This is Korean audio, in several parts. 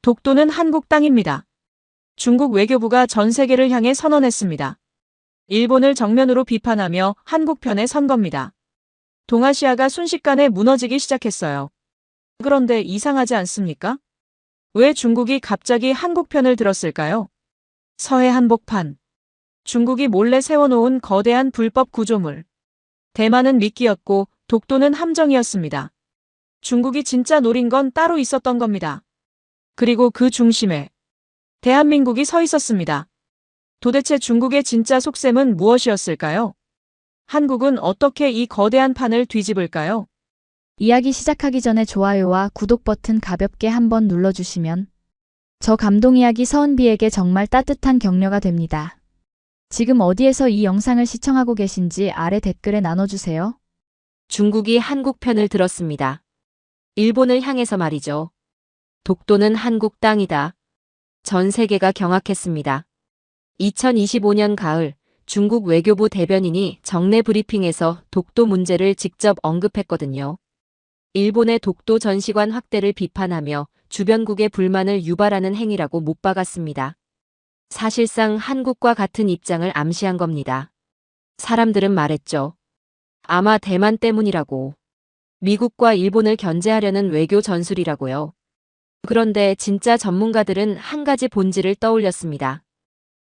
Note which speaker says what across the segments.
Speaker 1: 독도는 한국 땅입니다. 중국 외교부가 전 세계를 향해 선언했습니다. 일본을 정면으로 비판하며 한국 편에 선 겁니다. 동아시아가 순식간에 무너지기 시작했어요. 그런데 이상하지 않습니까? 왜 중국이 갑자기 한국 편을 들었을까요? 서해 한복판. 중국이 몰래 세워놓은 거대한 불법 구조물. 대만은 미끼였고 독도는 함정이었습니다. 중국이 진짜 노린 건 따로 있었던 겁니다. 그리고 그 중심에 대한민국이 서 있었습니다. 도대체 중국의 진짜 속셈은 무엇이었을까요? 한국은 어떻게 이 거대한 판을 뒤집을까요?
Speaker 2: 이야기 시작하기 전에 좋아요와 구독 버튼 가볍게 한번 눌러주시면 저 감동 이야기 서은비에게 정말 따뜻한 격려가 됩니다. 지금 어디에서 이 영상을 시청하고 계신지 아래 댓글에 나눠주세요.
Speaker 3: 중국이 한국 편을 들었습니다. 일본을 향해서 말이죠. 독도는 한국 땅이다. 전 세계가 경악했습니다. 2025년 가을 중국 외교부 대변인이 정례 브리핑에서 독도 문제를 직접 언급했거든요. 일본의 독도 전시관 확대를 비판하며 주변국의 불만을 유발하는 행위라고 못 박았습니다. 사실상 한국과 같은 입장을 암시한 겁니다. 사람들은 말했죠. 아마 대만 때문이라고. 미국과 일본을 견제하려는 외교 전술이라고요. 그런데 진짜 전문가들은 한 가지 본질을 떠올렸습니다.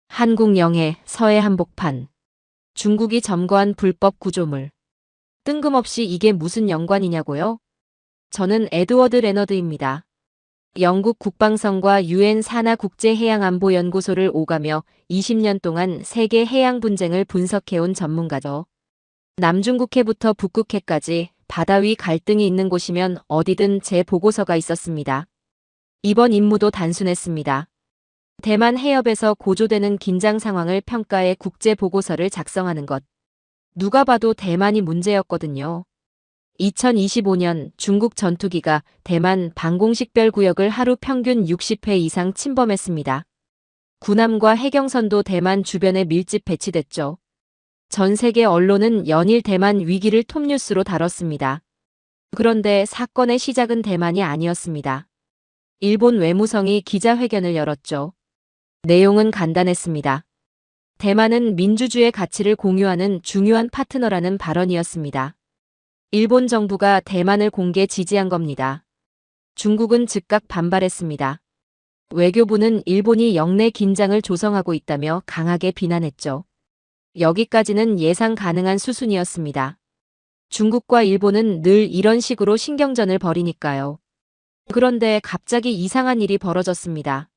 Speaker 3: 한국 영해, 서해 한복판. 중국이 점거한 불법 구조물. 뜬금없이 이게 무슨 연관이냐고요? 저는 에드워드 레너드입니다. 영국 국방성과 유엔 산하 국제해양안보연구소를 오가며 20년 동안 세계 해양 분쟁을 분석해온 전문가죠. 남중국해부터 북극해까지 바다 위 갈등이 있는 곳이면 어디든 제 보고서가 있었습니다. 이번 임무도 단순했습니다. 대만 해협에서 고조되는 긴장 상황을 평가해 국제 보고서를 작성하는 것. 누가 봐도 대만이 문제였거든요. 2025년 중국 전투기가 대만 방공식별 구역을 하루 평균 60회 이상 침범했습니다. 군함과 해경선도 대만 주변에 밀집 배치됐죠. 전 세계 언론은 연일 대만 위기를 톱뉴스로 다뤘습니다. 그런데 사건의 시작은 대만이 아니었습니다. 일본 외무성이 기자회견을 열었죠. 내용은 간단했습니다. 대만은 민주주의 가치를 공유하는 중요한 파트너라는 발언이었습니다. 일본 정부가 대만을 공개 지지한 겁니다. 중국은 즉각 반발했습니다. 외교부는 일본이 영내 긴장을 조성하고 있다며 강하게 비난했죠. 여기까지는 예상 가능한 수순이었습니다. 중국과 일본은 늘 이런 식으로 신경전을 벌이니까요. 그런데 갑자기 이상한 일이 벌어졌습니다.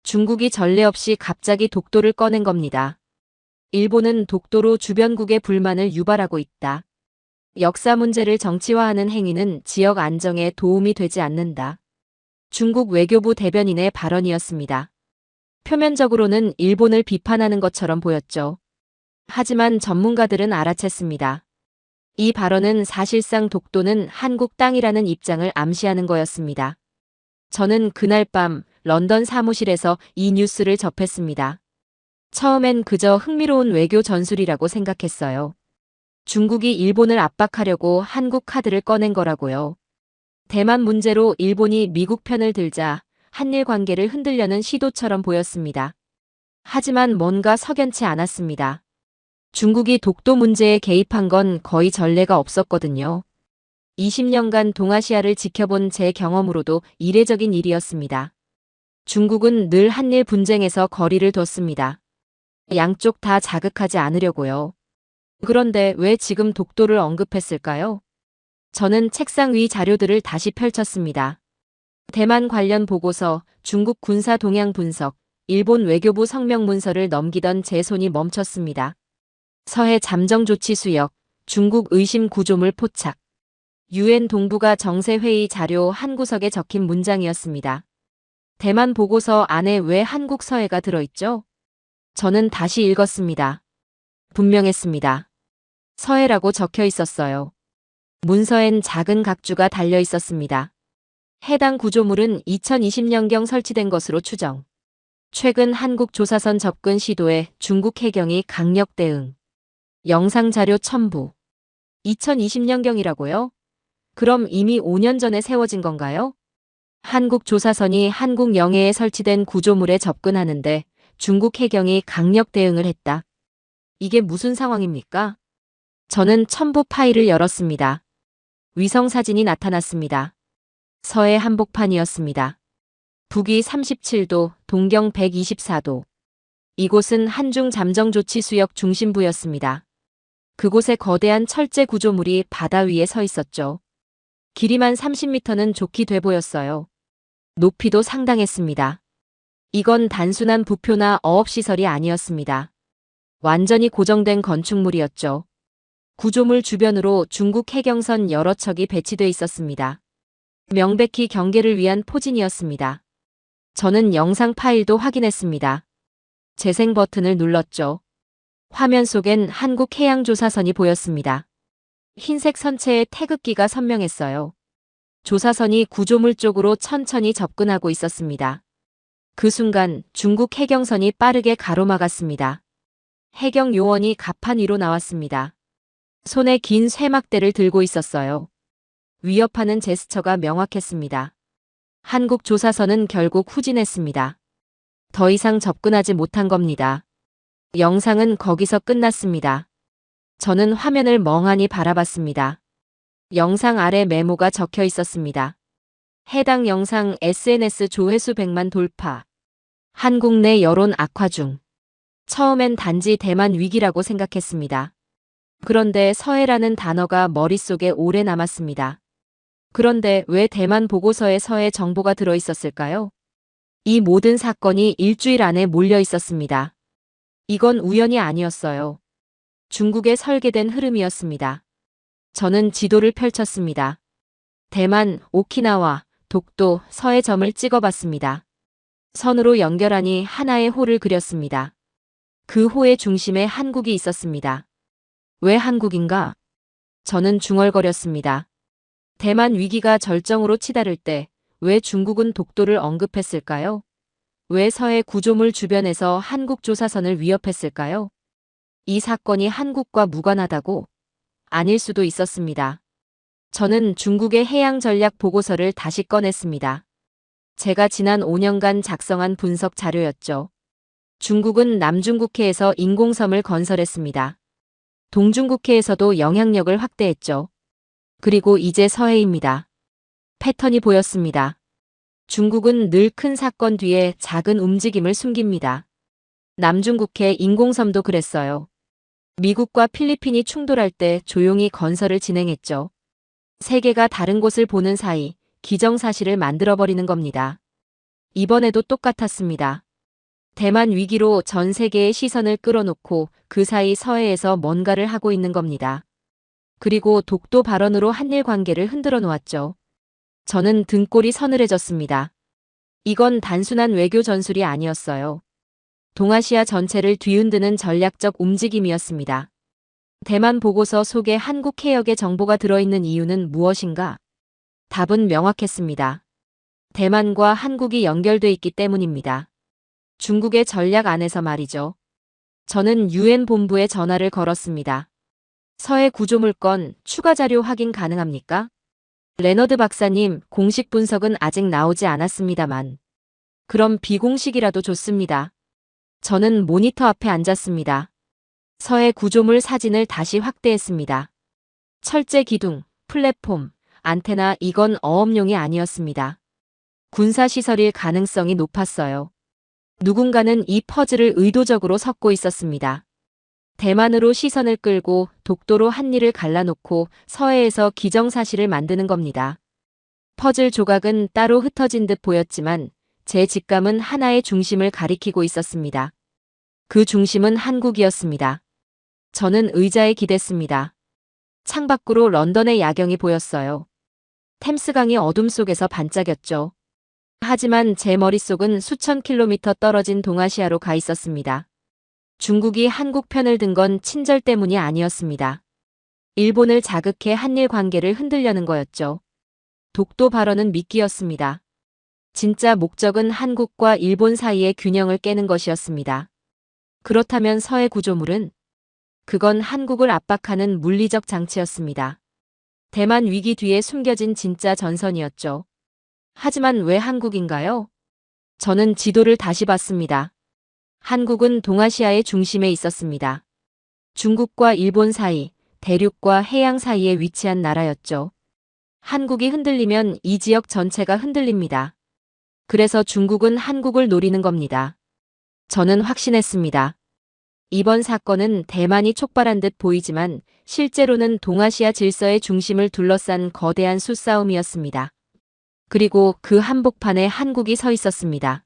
Speaker 3: 중국이 전례 없이 갑자기 독도를 꺼낸 겁니다. 일본은 독도로 주변국의 불만을 유발하고 있다. 역사 문제를 정치화하는 행위는 지역 안정에 도움이 되지 않는다. 중국 외교부 대변인의 발언이었습니다. 표면적으로는 일본을 비판하는 것처럼 보였죠. 하지만 전문가들은 알아챘습니다. 이 발언은 사실상 독도는 한국 땅이라는 입장을 암시하는 거였습니다. 저는 그날 밤 런던 사무실에서 이 뉴스를 접했습니다. 처음엔 그저 흥미로운 외교 전술이라고 생각했어요. 중국이 일본을 압박하려고 한국 카드를 꺼낸 거라고요. 대만 문제로 일본이 미국 편을 들자 한일 관계를 흔들려는 시도처럼 보였습니다. 하지만 뭔가 석연치 않았습니다. 중국이 독도 문제에 개입한 건 거의 전례가 없었거든요. 20년간 동아시아를 지켜본 제 경험으로도 이례적인 일이었습니다. 중국은 늘 한일 분쟁에서 거리를 뒀습니다. 양쪽 다 자극하지 않으려고요. 그런데 왜 지금 독도를 언급했을까요? 저는 책상 위 자료들을 다시 펼쳤습니다. 대만 관련 보고서, 중국 군사 동향 분석, 일본 외교부 성명 문서를 넘기던 제 손이 멈췄습니다. 서해 잠정 조치 수역, 중국 의심 구조물 포착. 유엔 동북아 정세회의 자료 한 구석에 적힌 문장이었습니다. 대만 보고서 안에 왜 한국 서해가 들어있죠? 저는 다시 읽었습니다. 분명했습니다. 서해라고 적혀 있었어요. 문서엔 작은 각주가 달려 있었습니다. 해당 구조물은 2020년경 설치된 것으로 추정. 최근 한국 조사선 접근 시도에 중국 해경이 강력 대응. 영상자료 첨부. 2020년경이라고요? 그럼 이미 5년 전에 세워진 건가요? 한국 조사선이 한국 영해에 설치된 구조물에 접근하는데 중국 해경이 강력 대응을 했다. 이게 무슨 상황입니까? 저는 첨부 파일을 열었습니다. 위성 사진이 나타났습니다. 서해 한복판이었습니다. 북위 37도, 동경 124도. 이곳은 한중 잠정조치 수역 중심부였습니다. 그곳에 거대한 철제 구조물이 바다 위에 서 있었죠. 길이만 30m는 좋게 돼 보였어요. 높이도 상당했습니다. 이건 단순한 부표나 어업시설이 아니었습니다. 완전히 고정된 건축물이었죠. 구조물 주변으로 중국 해경선 여러 척이 배치돼 있었습니다. 명백히 경계를 위한 포진이었습니다. 저는 영상 파일도 확인했습니다. 재생 버튼을 눌렀죠. 화면 속엔 한국해양조사선이 보였습니다. 흰색 선체의 태극기가 선명했어요. 조사선이 구조물 쪽으로 천천히 접근하고 있었습니다. 그 순간 중국 해경선이 빠르게 가로막았습니다. 해경 요원이 갑판 위로 나왔습니다. 손에 긴 쇠막대를 들고 있었어요. 위협하는 제스처가 명확했습니다. 한국 조사선은 결국 후진했습니다. 더 이상 접근하지 못한 겁니다. 영상은 거기서 끝났습니다. 저는 화면을 멍하니 바라봤습니다. 영상 아래 메모가 적혀 있었습니다. 해당 영상 SNS 조회수 100만 돌파. 한국 내 여론 악화 중. 처음엔 단지 대만 위기라고 생각했습니다. 그런데 서해라는 단어가 머릿속에 오래 남았습니다. 그런데 왜 대만 보고서에 서해 정보가 들어 있었을까요? 이 모든 사건이 일주일 안에 몰려 있었습니다. 이건 우연이 아니었어요. 중국에 설계된 흐름이었습니다. 저는 지도를 펼쳤습니다. 대만, 오키나와, 독도, 서해 점을 찍어봤습니다. 선으로 연결하니 하나의 호를 그렸습니다. 그 호의 중심에 한국이 있었습니다. 왜 한국인가? 저는 중얼거렸습니다. 대만 위기가 절정으로 치달을 때 왜 중국은 독도를 언급했을까요? 왜 서해 구조물 주변에서 한국 조사선을 위협했을까요? 이 사건이 한국과 무관하다고? 아닐 수도 있었습니다. 저는 중국의 해양 전략 보고서를 다시 꺼냈습니다. 제가 지난 5년간 작성한 분석 자료였죠. 중국은 남중국해에서 인공섬을 건설했습니다. 동중국해에서도 영향력을 확대했죠. 그리고 이제 서해입니다. 패턴이 보였습니다. 중국은 늘 큰 사건 뒤에 작은 움직임을 숨깁니다. 남중국해 인공섬도 그랬어요. 미국과 필리핀이 충돌할 때 조용히 건설을 진행했죠. 세계가 다른 곳을 보는 사이 기정사실을 만들어버리는 겁니다. 이번에도 똑같았습니다. 대만 위기로 전 세계의 시선을 끌어놓고 그 사이 서해에서 뭔가를 하고 있는 겁니다. 그리고 독도 발언으로 한일 관계를 흔들어 놓았죠. 저는 등골이 서늘해졌습니다. 이건 단순한 외교 전술이 아니었어요. 동아시아 전체를 뒤흔드는 전략적 움직임이었습니다. 대만 보고서 속에 한국 해역의 정보가 들어있는 이유는 무엇인가? 답은 명확했습니다. 대만과 한국이 연결돼 있기 때문입니다. 중국의 전략 안에서 말이죠. 저는 유엔 본부에 전화를 걸었습니다. 서해 구조물 건 추가 자료 확인 가능합니까? 레너드 박사님, 공식 분석은 아직 나오지 않았습니다만. 그럼 비공식이라도 좋습니다. 저는 모니터 앞에 앉았습니다. 서해 구조물 사진을 다시 확대했습니다. 철제 기둥, 플랫폼, 안테나 이건 어업용이 아니었습니다. 군사시설일 가능성이 높았어요. 누군가는 이 퍼즐을 의도적으로 섞고 있었습니다. 대만으로 시선을 끌고 독도로 한일을 갈라놓고 서해에서 기정사실을 만드는 겁니다. 퍼즐 조각은 따로 흩어진 듯 보였지만 제 직감은 하나의 중심을 가리키고 있었습니다. 그 중심은 한국이었습니다. 저는 의자에 기댔습니다. 창밖으로 런던의 야경이 보였어요. 템스강이 어둠 속에서 반짝였죠. 하지만 제 머릿속은 수천 킬로미터 떨어진 동아시아로 가 있었습니다. 중국이 한국 편을 든 건 친절 때문이 아니었습니다. 일본을 자극해 한일 관계를 흔들려는 거였죠. 독도 발언은 미끼였습니다. 진짜 목적은 한국과 일본 사이의 균형을 깨는 것이었습니다. 그렇다면 서해 구조물은? 그건 한국을 압박하는 물리적 장치였습니다. 대만 위기 뒤에 숨겨진 진짜 전선이었죠. 하지만 왜 한국인가요? 저는 지도를 다시 봤습니다. 한국은 동아시아의 중심에 있었습니다. 중국과 일본 사이, 대륙과 해양 사이에 위치한 나라였죠. 한국이 흔들리면 이 지역 전체가 흔들립니다. 그래서 중국은 한국을 노리는 겁니다. 저는 확신했습니다. 이번 사건은 대만이 촉발한 듯 보이지만 실제로는 동아시아 질서의 중심을 둘러싼 거대한 수싸움이었습니다. 그리고 그 한복판에 한국이 서 있었습니다.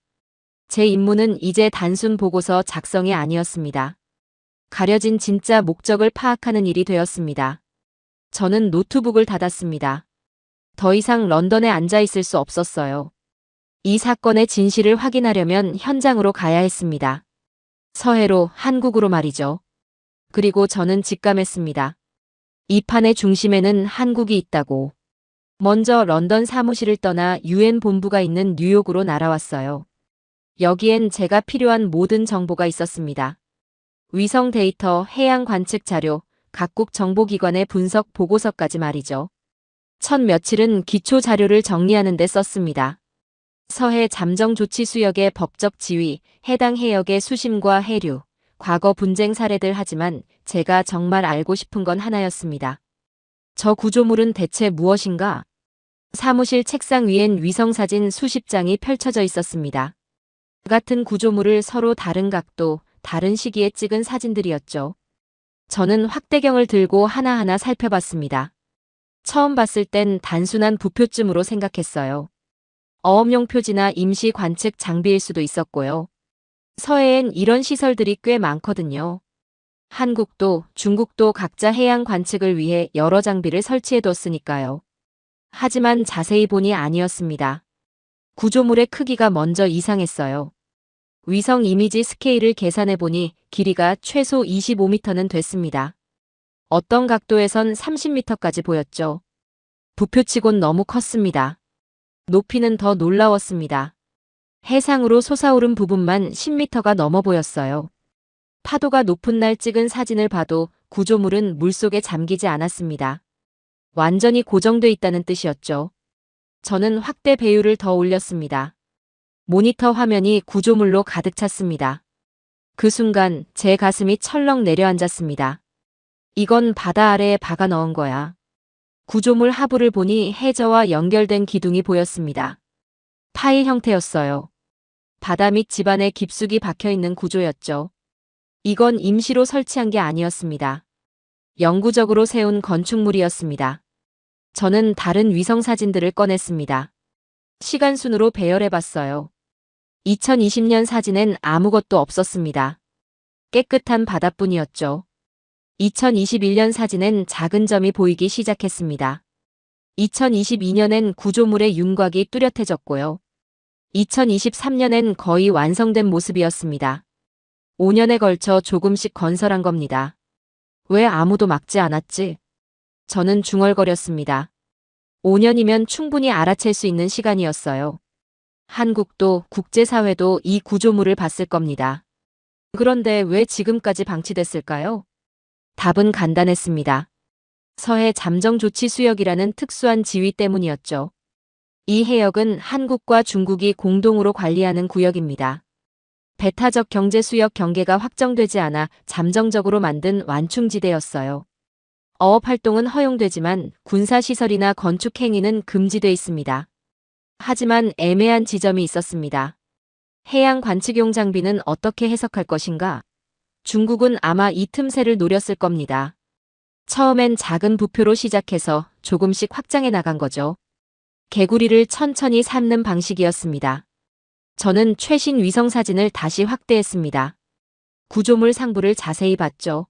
Speaker 3: 제 임무는 이제 단순 보고서 작성이 아니었습니다. 가려진 진짜 목적을 파악하는 일이 되었습니다. 저는 노트북을 닫았습니다. 더 이상 런던에 앉아 있을 수 없었어요. 이 사건의 진실을 확인하려면 현장으로 가야 했습니다. 서해로, 한국으로 말이죠. 그리고 저는 직감했습니다. 이 판의 중심에는 한국이 있다고. 먼저 런던 사무실을 떠나 UN 본부가 있는 뉴욕으로 날아왔어요. 여기엔 제가 필요한 모든 정보가 있었습니다. 위성 데이터, 해양 관측 자료, 각국 정보기관의 분석 보고서까지 말이죠. 첫 며칠은 기초 자료를 정리하는 데 썼습니다. 서해 잠정 조치 수역의 법적 지위, 해당 해역의 수심과 해류, 과거 분쟁 사례들 하지만 제가 정말 알고 싶은 건 하나였습니다. 저 구조물은 대체 무엇인가? 사무실 책상 위엔 위성사진 수십 장이 펼쳐져 있었습니다. 같은 구조물을 서로 다른 각도, 다른 시기에 찍은 사진들이었죠. 저는 확대경을 들고 하나하나 살펴봤습니다. 처음 봤을 땐 단순한 부표쯤으로 생각했어요. 어업용 표지나 임시 관측 장비일 수도 있었고요. 서해엔 이런 시설들이 꽤 많거든요. 한국도 중국도 각자 해양 관측을 위해 여러 장비를 설치해뒀으니까요. 하지만 자세히 보니 아니었습니다. 구조물의 크기가 먼저 이상했어요. 위성 이미지 스케일을 계산해보니 길이가 최소 25m는 됐습니다. 어떤 각도에선 30m까지 보였죠. 부표치곤 너무 컸습니다. 높이는 더 놀라웠습니다. 해상으로 솟아오른 부분만 10m가 넘어 보였어요. 파도가 높은 날 찍은 사진을 봐도 구조물은 물속에 잠기지 않았습니다. 완전히 고정돼 있다는 뜻이었죠. 저는 확대 배율을 더 올렸습니다. 모니터 화면이 구조물로 가득 찼습니다. 그 순간 제 가슴이 철렁 내려앉았습니다. 이건 바다 아래에 박아 넣은 거야. 구조물 하부를 보니 해저와 연결된 기둥이 보였습니다. 파일 형태였어요. 바다 밑 집안에 깊숙이 박혀있는 구조였죠. 이건 임시로 설치한 게 아니었습니다. 영구적으로 세운 건축물이었습니다. 저는 다른 위성 사진들을 꺼냈습니다. 시간순으로 배열해봤어요. 2020년 사진엔 아무것도 없었습니다. 깨끗한 바다뿐이었죠. 2021년 사진엔 작은 점이 보이기 시작했습니다. 2022년엔 구조물의 윤곽이 뚜렷해졌고요. 2023년엔 거의 완성된 모습이었습니다. 5년에 걸쳐 조금씩 건설한 겁니다. 왜 아무도 막지 않았지? 저는 중얼거렸습니다. 5년이면 충분히 알아챌 수 있는 시간이었어요. 한국도 국제사회도 이 구조물을 봤을 겁니다. 그런데 왜 지금까지 방치됐을까요? 답은 간단했습니다. 서해 잠정조치 수역이라는 특수한 지위 때문이었죠. 이 해역은 한국과 중국이 공동으로 관리하는 구역입니다. 배타적 경제수역 경계가 확정되지 않아 잠정적으로 만든 완충지대였어요. 어업활동은 허용되지만 군사시설이나 건축행위는 금지돼 있습니다. 하지만 애매한 지점이 있었습니다. 해양 관측용 장비는 어떻게 해석할 것인가? 중국은 아마 이 틈새를 노렸을 겁니다. 처음엔 작은 부표로 시작해서 조금씩 확장해 나간 거죠. 개구리를 천천히 삶는 방식이었습니다. 저는 최신 위성 사진을 다시 확대했습니다. 구조물 상부를 자세히 봤죠.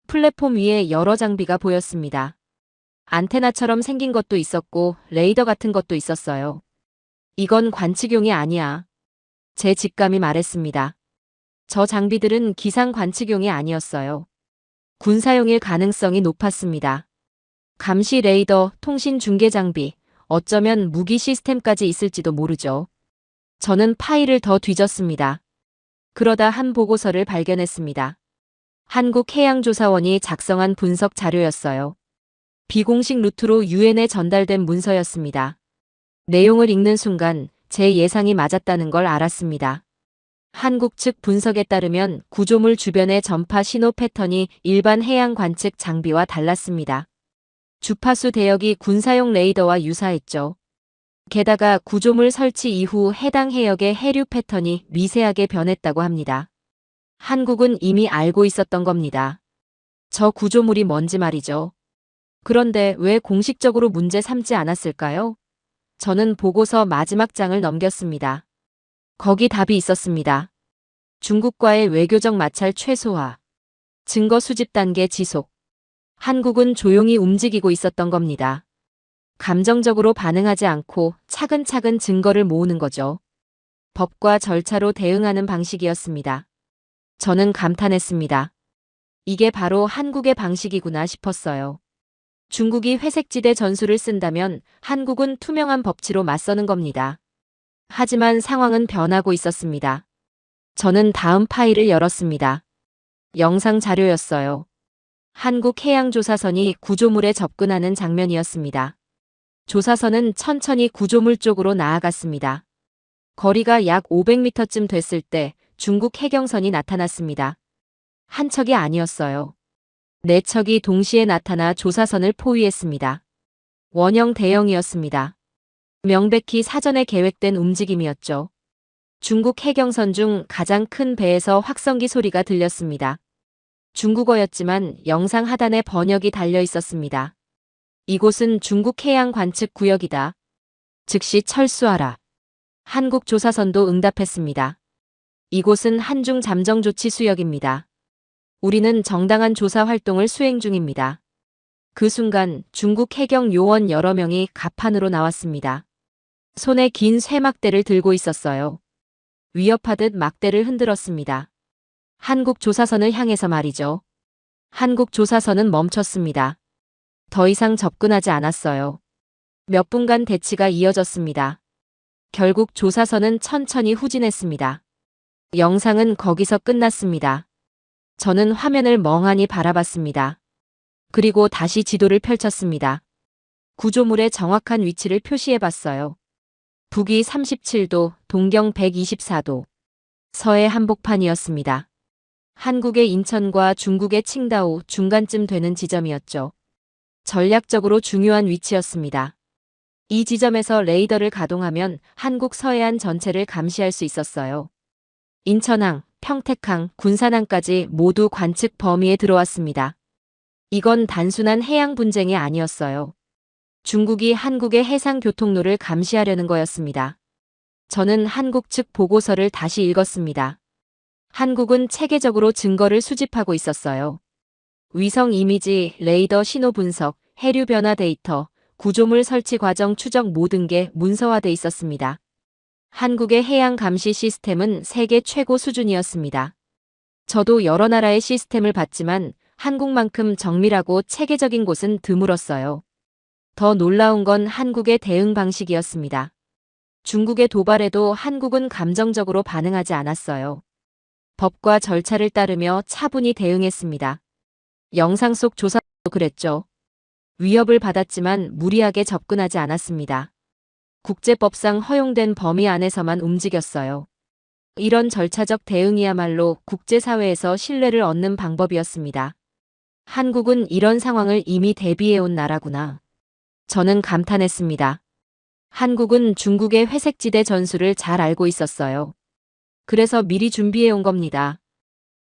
Speaker 3: 플랫폼 위에 여러 장비가 보였습니다. 안테나처럼 생긴 것도 있었고 레이더 같은 것도 있었어요. 이건 관측용이 아니야. 제 직감이 말했습니다. 저 장비들은 기상 관측용이 아니었어요. 군사용일 가능성이 높았습니다. 감시 레이더, 통신 중계 장비, 어쩌면 무기 시스템까지 있을지도 모르죠. 저는 파일을 더 뒤졌습니다. 그러다 한 보고서를 발견했습니다. 한국해양조사원이 작성한 분석 자료였어요. 비공식 루트로 유엔에 전달된 문서였습니다. 내용을 읽는 순간 제 예상이 맞았다는 걸 알았습니다. 한국 측 분석에 따르면 구조물 주변의 전파 신호 패턴이 일반 해양 관측 장비와 달랐습니다. 주파수 대역이 군사용 레이더와 유사했죠. 게다가 구조물 설치 이후 해당 해역의 해류 패턴이 미세하게 변했다고 합니다. 한국은 이미 알고 있었던 겁니다. 저 구조물이 뭔지 말이죠. 그런데 왜 공식적으로 문제 삼지 않았을까요? 저는 보고서 마지막 장을 넘겼습니다. 거기 답이 있었습니다. 중국과의 외교적 마찰 최소화, 증거 수집 단계 지속. 한국은 조용히 움직이고 있었던 겁니다. 감정적으로 반응하지 않고 차근차근 증거를 모으는 거죠. 법과 절차로 대응하는 방식이었습니다. 저는 감탄했습니다. 이게 바로 한국의 방식이구나 싶었어요. 중국이 회색지대 전술을 쓴다면 한국은 투명한 법치로 맞서는 겁니다. 하지만 상황은 변하고 있었습니다. 저는 다음 파일을 열었습니다. 영상 자료였어요. 한국 해양조사선이 구조물에 접근하는 장면이었습니다. 조사선은 천천히 구조물 쪽으로 나아갔습니다. 거리가 약 500m쯤 됐을 때 중국 해경선이 나타났습니다. 한 척이 아니었어요. 네 척이 동시에 나타나 조사선을 포위했습니다. 원형 대형이었습니다. 명백히 사전에 계획된 움직임이었죠. 중국 해경선 중 가장 큰 배에서 확성기 소리가 들렸습니다. 중국어였지만 영상 하단에 번역이 달려 있었습니다. 이곳은 중국 해양 관측 구역이다. 즉시 철수하라. 한국 조사선도 응답했습니다. 이곳은 한중 잠정 조치 수역입니다. 우리는 정당한 조사 활동을 수행 중입니다. 그 순간 중국 해경 요원 여러 명이 갑판으로 나왔습니다. 손에 긴 쇠막대를 들고 있었어요. 위협하듯 막대를 흔들었습니다. 한국 조사선을 향해서 말이죠. 한국 조사선은 멈췄습니다. 더 이상 접근하지 않았어요. 몇 분간 대치가 이어졌습니다. 결국 조사선은 천천히 후진했습니다. 영상은 거기서 끝났습니다. 저는 화면을 멍하니 바라봤습니다. 그리고 다시 지도를 펼쳤습니다. 구조물의 정확한 위치를 표시해봤어요. 북위 37도, 동경 124도. 서해 한복판이었습니다. 한국의 인천과 중국의 칭다오 중간쯤 되는 지점이었죠. 전략적으로 중요한 위치였습니다. 이 지점에서 레이더를 가동하면 한국 서해안 전체를 감시할 수 있었어요. 인천항, 평택항, 군산항까지 모두 관측 범위에 들어왔습니다. 이건 단순한 해양 분쟁이 아니었어요. 중국이 한국의 해상 교통로를 감시하려는 거였습니다. 저는 한국 측 보고서를 다시 읽었습니다. 한국은 체계적으로 증거를 수집하고 있었어요. 위성 이미지, 레이더 신호 분석, 해류 변화 데이터, 구조물 설치 과정 추적 모든 게 문서화돼 있었습니다. 한국의 해양 감시 시스템은 세계 최고 수준이었습니다. 저도 여러 나라의 시스템을 봤지만 한국만큼 정밀하고 체계적인 곳은 드물었어요. 더 놀라운 건 한국의 대응 방식이었습니다. 중국의 도발에도 한국은 감정적으로 반응하지 않았어요. 법과 절차를 따르며 차분히 대응했습니다. 영상 속 조사도 그랬죠. 위협을 받았지만 무리하게 접근하지 않았습니다. 국제법상 허용된 범위 안에서만 움직였어요. 이런 절차적 대응이야말로 국제사회에서 신뢰를 얻는 방법이었습니다. 한국은 이런 상황을 이미 대비해온 나라구나. 저는 감탄했습니다. 한국은 중국의 회색지대 전술을 잘 알고 있었어요. 그래서 미리 준비해온 겁니다.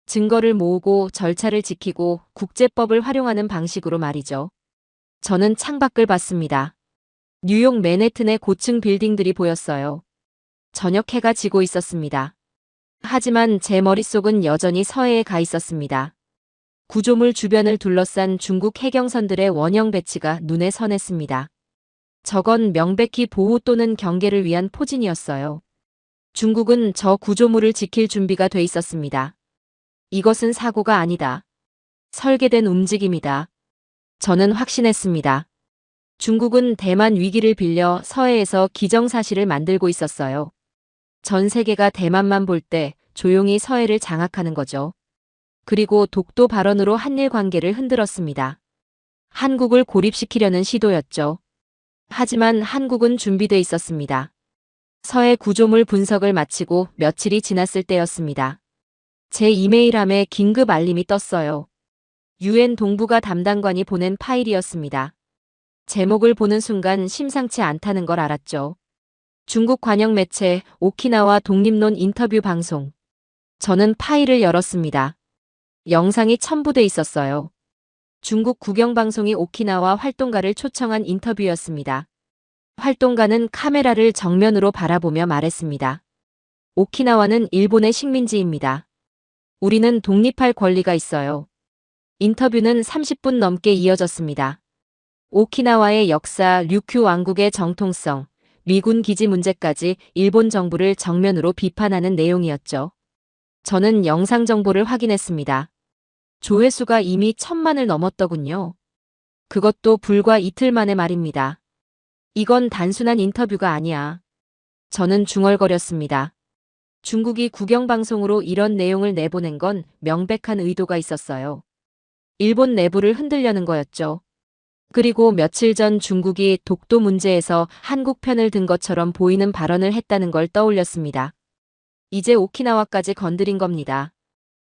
Speaker 3: 증거를 모으고 절차를 지키고 국제법을 활용하는 방식으로 말이죠. 저는 창밖을 봤습니다. 뉴욕 맨해튼의 고층 빌딩들이 보였어요. 저녁 해가 지고 있었습니다. 하지만 제 머릿속은 여전히 서해에 가 있었습니다. 구조물 주변을 둘러싼 중국 해경선들의 원형 배치가 눈에 선했습니다. 저건 명백히 보호 또는 경계를 위한 포진이었어요. 중국은 저 구조물을 지킬 준비가 돼 있었습니다. 이것은 사고가 아니다. 설계된 움직임이다. 저는 확신했습니다. 중국은 대만 위기를 빌려 서해에서 기정사실을 만들고 있었어요. 전 세계가 대만만 볼 때 조용히 서해를 장악하는 거죠. 그리고 독도 발언으로 한일 관계를 흔들었습니다. 한국을 고립시키려는 시도였죠. 하지만 한국은 준비돼 있었습니다. 서해 구조물 분석을 마치고 며칠이 지났을 때였습니다. 제 이메일함에 긴급 알림이 떴어요. 유엔 동북아 담당관이 보낸 파일이었습니다. 제목을 보는 순간 심상치 않다는 걸 알았죠. 중국 관영 매체 오키나와 독립론 인터뷰 방송. 저는 파일을 열었습니다. 영상이 첨부돼 있었어요. 중국 국영방송이 오키나와 활동가를 초청한 인터뷰였습니다. 활동가는 카메라를 정면으로 바라보며 말했습니다. 오키나와는 일본의 식민지입니다. 우리는 독립할 권리가 있어요. 인터뷰는 30분 넘게 이어졌습니다. 오키나와의 역사, 류큐 왕국의 정통성, 미군 기지 문제까지 일본 정부를 정면으로 비판하는 내용이었죠. 저는 영상 정보를 확인했습니다. 조회수가 이미 1000만을 넘었더군요. 그것도 불과 이틀 만의 말입니다. 이건 단순한 인터뷰가 아니야. 저는 중얼거렸습니다. 중국이 국영방송으로 이런 내용을 내보낸 건 명백한 의도가 있었어요. 일본 내부를 흔들려는 거였죠. 그리고 며칠 전 중국이 독도 문제에서 한국 편을 든 것처럼 보이는 발언을 했다는 걸 떠올렸습니다. 이제 오키나와까지 건드린 겁니다.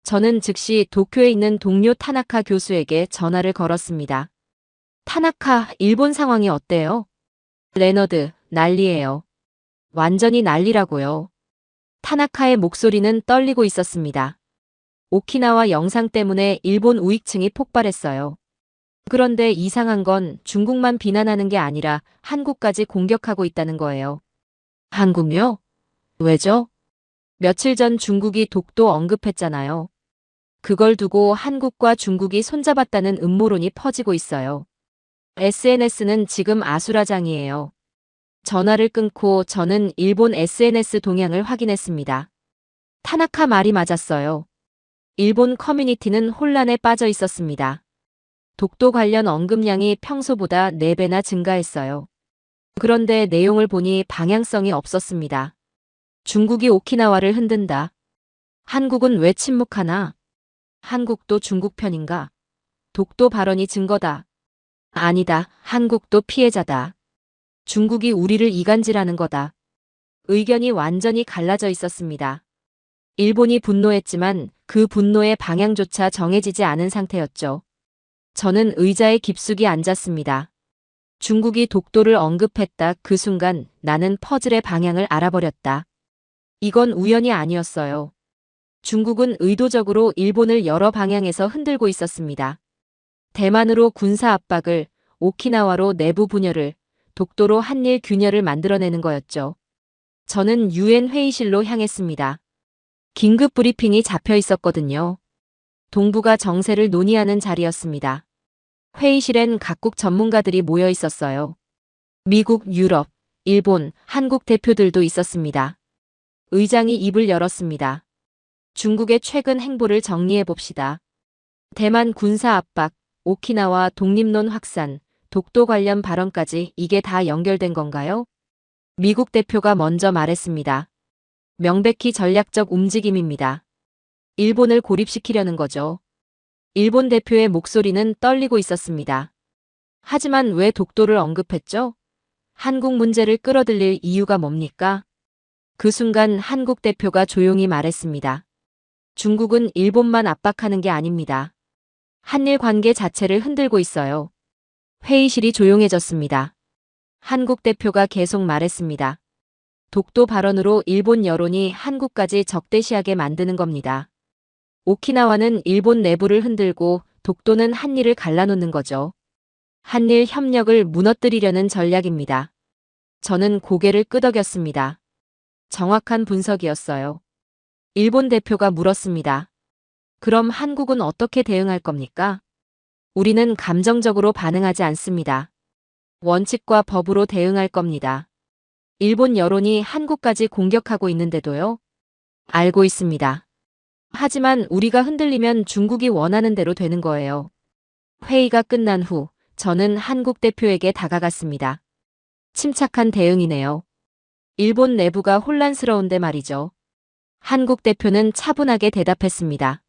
Speaker 3: 저는 즉시 도쿄에 있는 동료 타나카 교수에게 전화를 걸었습니다. 타나카, 일본 상황이 어때요? 레너드, 난리예요. 완전히 난리라고요. 타나카의 목소리는 떨리고 있었습니다. 오키나와 영상 때문에 일본 우익층이 폭발했어요. 그런데 이상한 건 중국만 비난하는 게 아니라 한국까지 공격하고 있다는 거예요. 한국요? 왜죠? 며칠 전 중국이 독도 언급했잖아요. 그걸 두고 한국과 중국이 손잡았다는 음모론이 퍼지고 있어요. SNS는 지금 아수라장이에요. 전화를 끊고 저는 일본 SNS 동향을 확인했습니다. 타나카 말이 맞았어요. 일본 커뮤니티는 혼란에 빠져 있었습니다. 독도 관련 언급량이 평소보다 4배나 증가했어요. 그런데 내용을 보니 방향성이 없었습니다. 중국이 오키나와를 흔든다. 한국은 왜 침묵하나? 한국도 중국 편인가? 독도 발언이 증거다. 아니다. 한국도 피해자다. 중국이 우리를 이간질하는 거다. 의견이 완전히 갈라져 있었습니다. 일본이 분노했지만 그 분노의 방향조차 정해지지 않은 상태였죠. 저는 의자에 깊숙이 앉았습니다. 중국이 독도를 언급했다. 그 순간 나는 퍼즐의 방향을 알아버렸다. 이건 우연이 아니었어요. 중국은 의도적으로 일본을 여러 방향에서 흔들고 있었습니다. 대만으로 군사 압박을, 오키나와로 내부 분열을, 독도로 한일 균열을 만들어내는 거였죠. 저는 유엔 회의실로 향했습니다. 긴급 브리핑이 잡혀 있었거든요. 동북아 정세를 논의하는 자리였습니다. 회의실엔 각국 전문가들이 모여 있었어요. 미국, 유럽, 일본, 한국 대표들도 있었습니다. 의장이 입을 열었습니다. 중국의 최근 행보를 정리해 봅시다. 대만 군사 압박, 오키나와 독립론 확산, 독도 관련 발언까지 이게 다 연결된 건가요? 미국 대표가 먼저 말했습니다. 명백히 전략적 움직임입니다. 일본을 고립시키려는 거죠. 일본 대표의 목소리는 떨리고 있었습니다. 하지만 왜 독도를 언급했죠? 한국 문제를 끌어들일 이유가 뭡니까? 그 순간 한국 대표가 조용히 말했습니다. 중국은 일본만 압박하는 게 아닙니다. 한일 관계 자체를 흔들고 있어요. 회의실이 조용해졌습니다. 한국 대표가 계속 말했습니다. 독도 발언으로 일본 여론이 한국까지 적대시하게 만드는 겁니다. 오키나와는 일본 내부를 흔들고 독도는 한일을 갈라놓는 거죠. 한일 협력을 무너뜨리려는 전략입니다. 저는 고개를 끄덕였습니다. 정확한 분석이었어요. 일본 대표가 물었습니다. 그럼 한국은 어떻게 대응할 겁니까? 우리는 감정적으로 반응하지 않습니다. 원칙과 법으로 대응할 겁니다. 일본 여론이 한국까지 공격하고 있는데도요? 알고 있습니다. 하지만 우리가 흔들리면 중국이 원하는 대로 되는 거예요. 회의가 끝난 후 저는 한국 대표에게 다가갔습니다. 침착한 대응이네요. 일본 내부가 혼란스러운데 말이죠. 한국 대표는 차분하게 대답했습니다.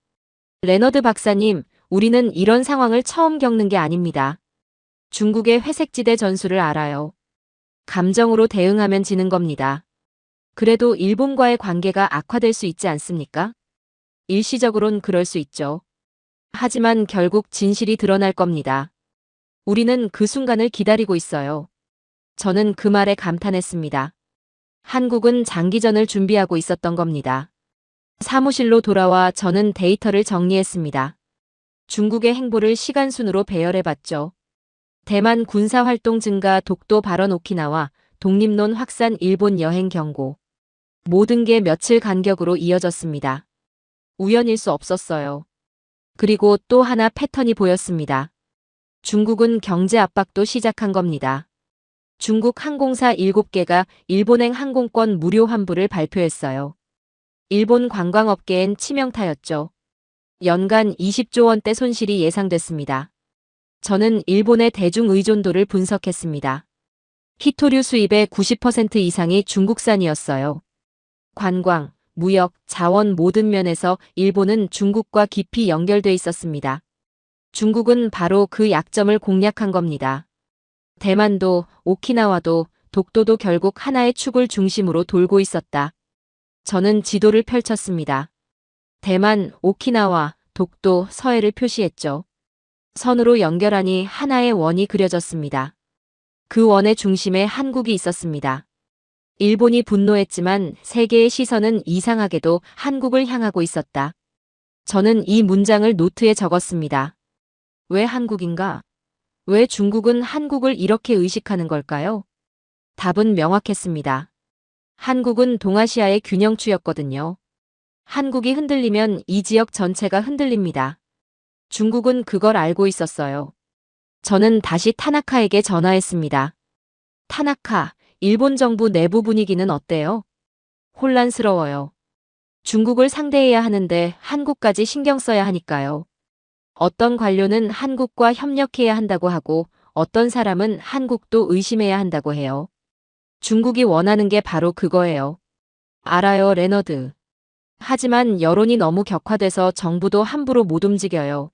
Speaker 3: 레너드 박사님, 우리는 이런 상황을 처음 겪는 게 아닙니다. 중국의 회색지대 전술을 알아요. 감정으로 대응하면 지는 겁니다. 그래도 일본과의 관계가 악화될 수 있지 않습니까? 일시적으론 그럴 수 있죠. 하지만 결국 진실이 드러날 겁니다. 우리는 그 순간을 기다리고 있어요. 저는 그 말에 감탄했습니다. 한국은 장기전을 준비하고 있었던 겁니다. 사무실로 돌아와 저는 데이터를 정리했습니다. 중국의 행보를 시간순으로 배열해봤죠. 대만 군사활동 증가, 독도 발언, 오키나와 독립론 확산, 일본 여행 경고. 모든 게 며칠 간격으로 이어졌습니다. 우연일 수 없었어요. 그리고 또 하나 패턴이 보였습니다. 중국은 경제 압박도 시작한 겁니다. 중국 항공사 7개가 일본행 항공권 무료 환불을 발표했어요. 일본 관광업계엔 치명타였죠. 연간 20조 원대 손실이 예상됐습니다. 저는 일본의 대중 의존도를 분석했습니다. 히토류 수입의 90% 이상이 중국산이었어요. 관광, 무역, 자원 모든 면에서 일본은 중국과 깊이 연결돼 있었습니다. 중국은 바로 그 약점을 공략한 겁니다. 대만도, 오키나와도, 독도도 결국 하나의 축을 중심으로 돌고 있었다. 저는 지도를 펼쳤습니다. 대만, 오키나와, 독도, 서해를 표시했죠. 선으로 연결하니 하나의 원이 그려졌습니다. 그 원의 중심에 한국이 있었습니다. 일본이 분노했지만 세계의 시선은 이상하게도 한국을 향하고 있었다. 저는 이 문장을 노트에 적었습니다. 왜 한국인가? 왜 중국은 한국을 이렇게 의식하는 걸까요? 답은 명확했습니다. 한국은 동아시아의 균형추였거든요. 한국이 흔들리면 이 지역 전체가 흔들립니다. 중국은 그걸 알고 있었어요. 저는 다시 타나카에게 전화했습니다. 타나카, 일본 정부 내부 분위기는 어때요? 혼란스러워요. 중국을 상대해야 하는데 한국까지 신경 써야 하니까요. 어떤 관료는 한국과 협력해야 한다고 하고 어떤 사람은 한국도 의심해야 한다고 해요. 중국이 원하는 게 바로 그거예요. 알아요, 레너드. 하지만 여론이 너무 격화돼서 정부도 함부로 못 움직여요.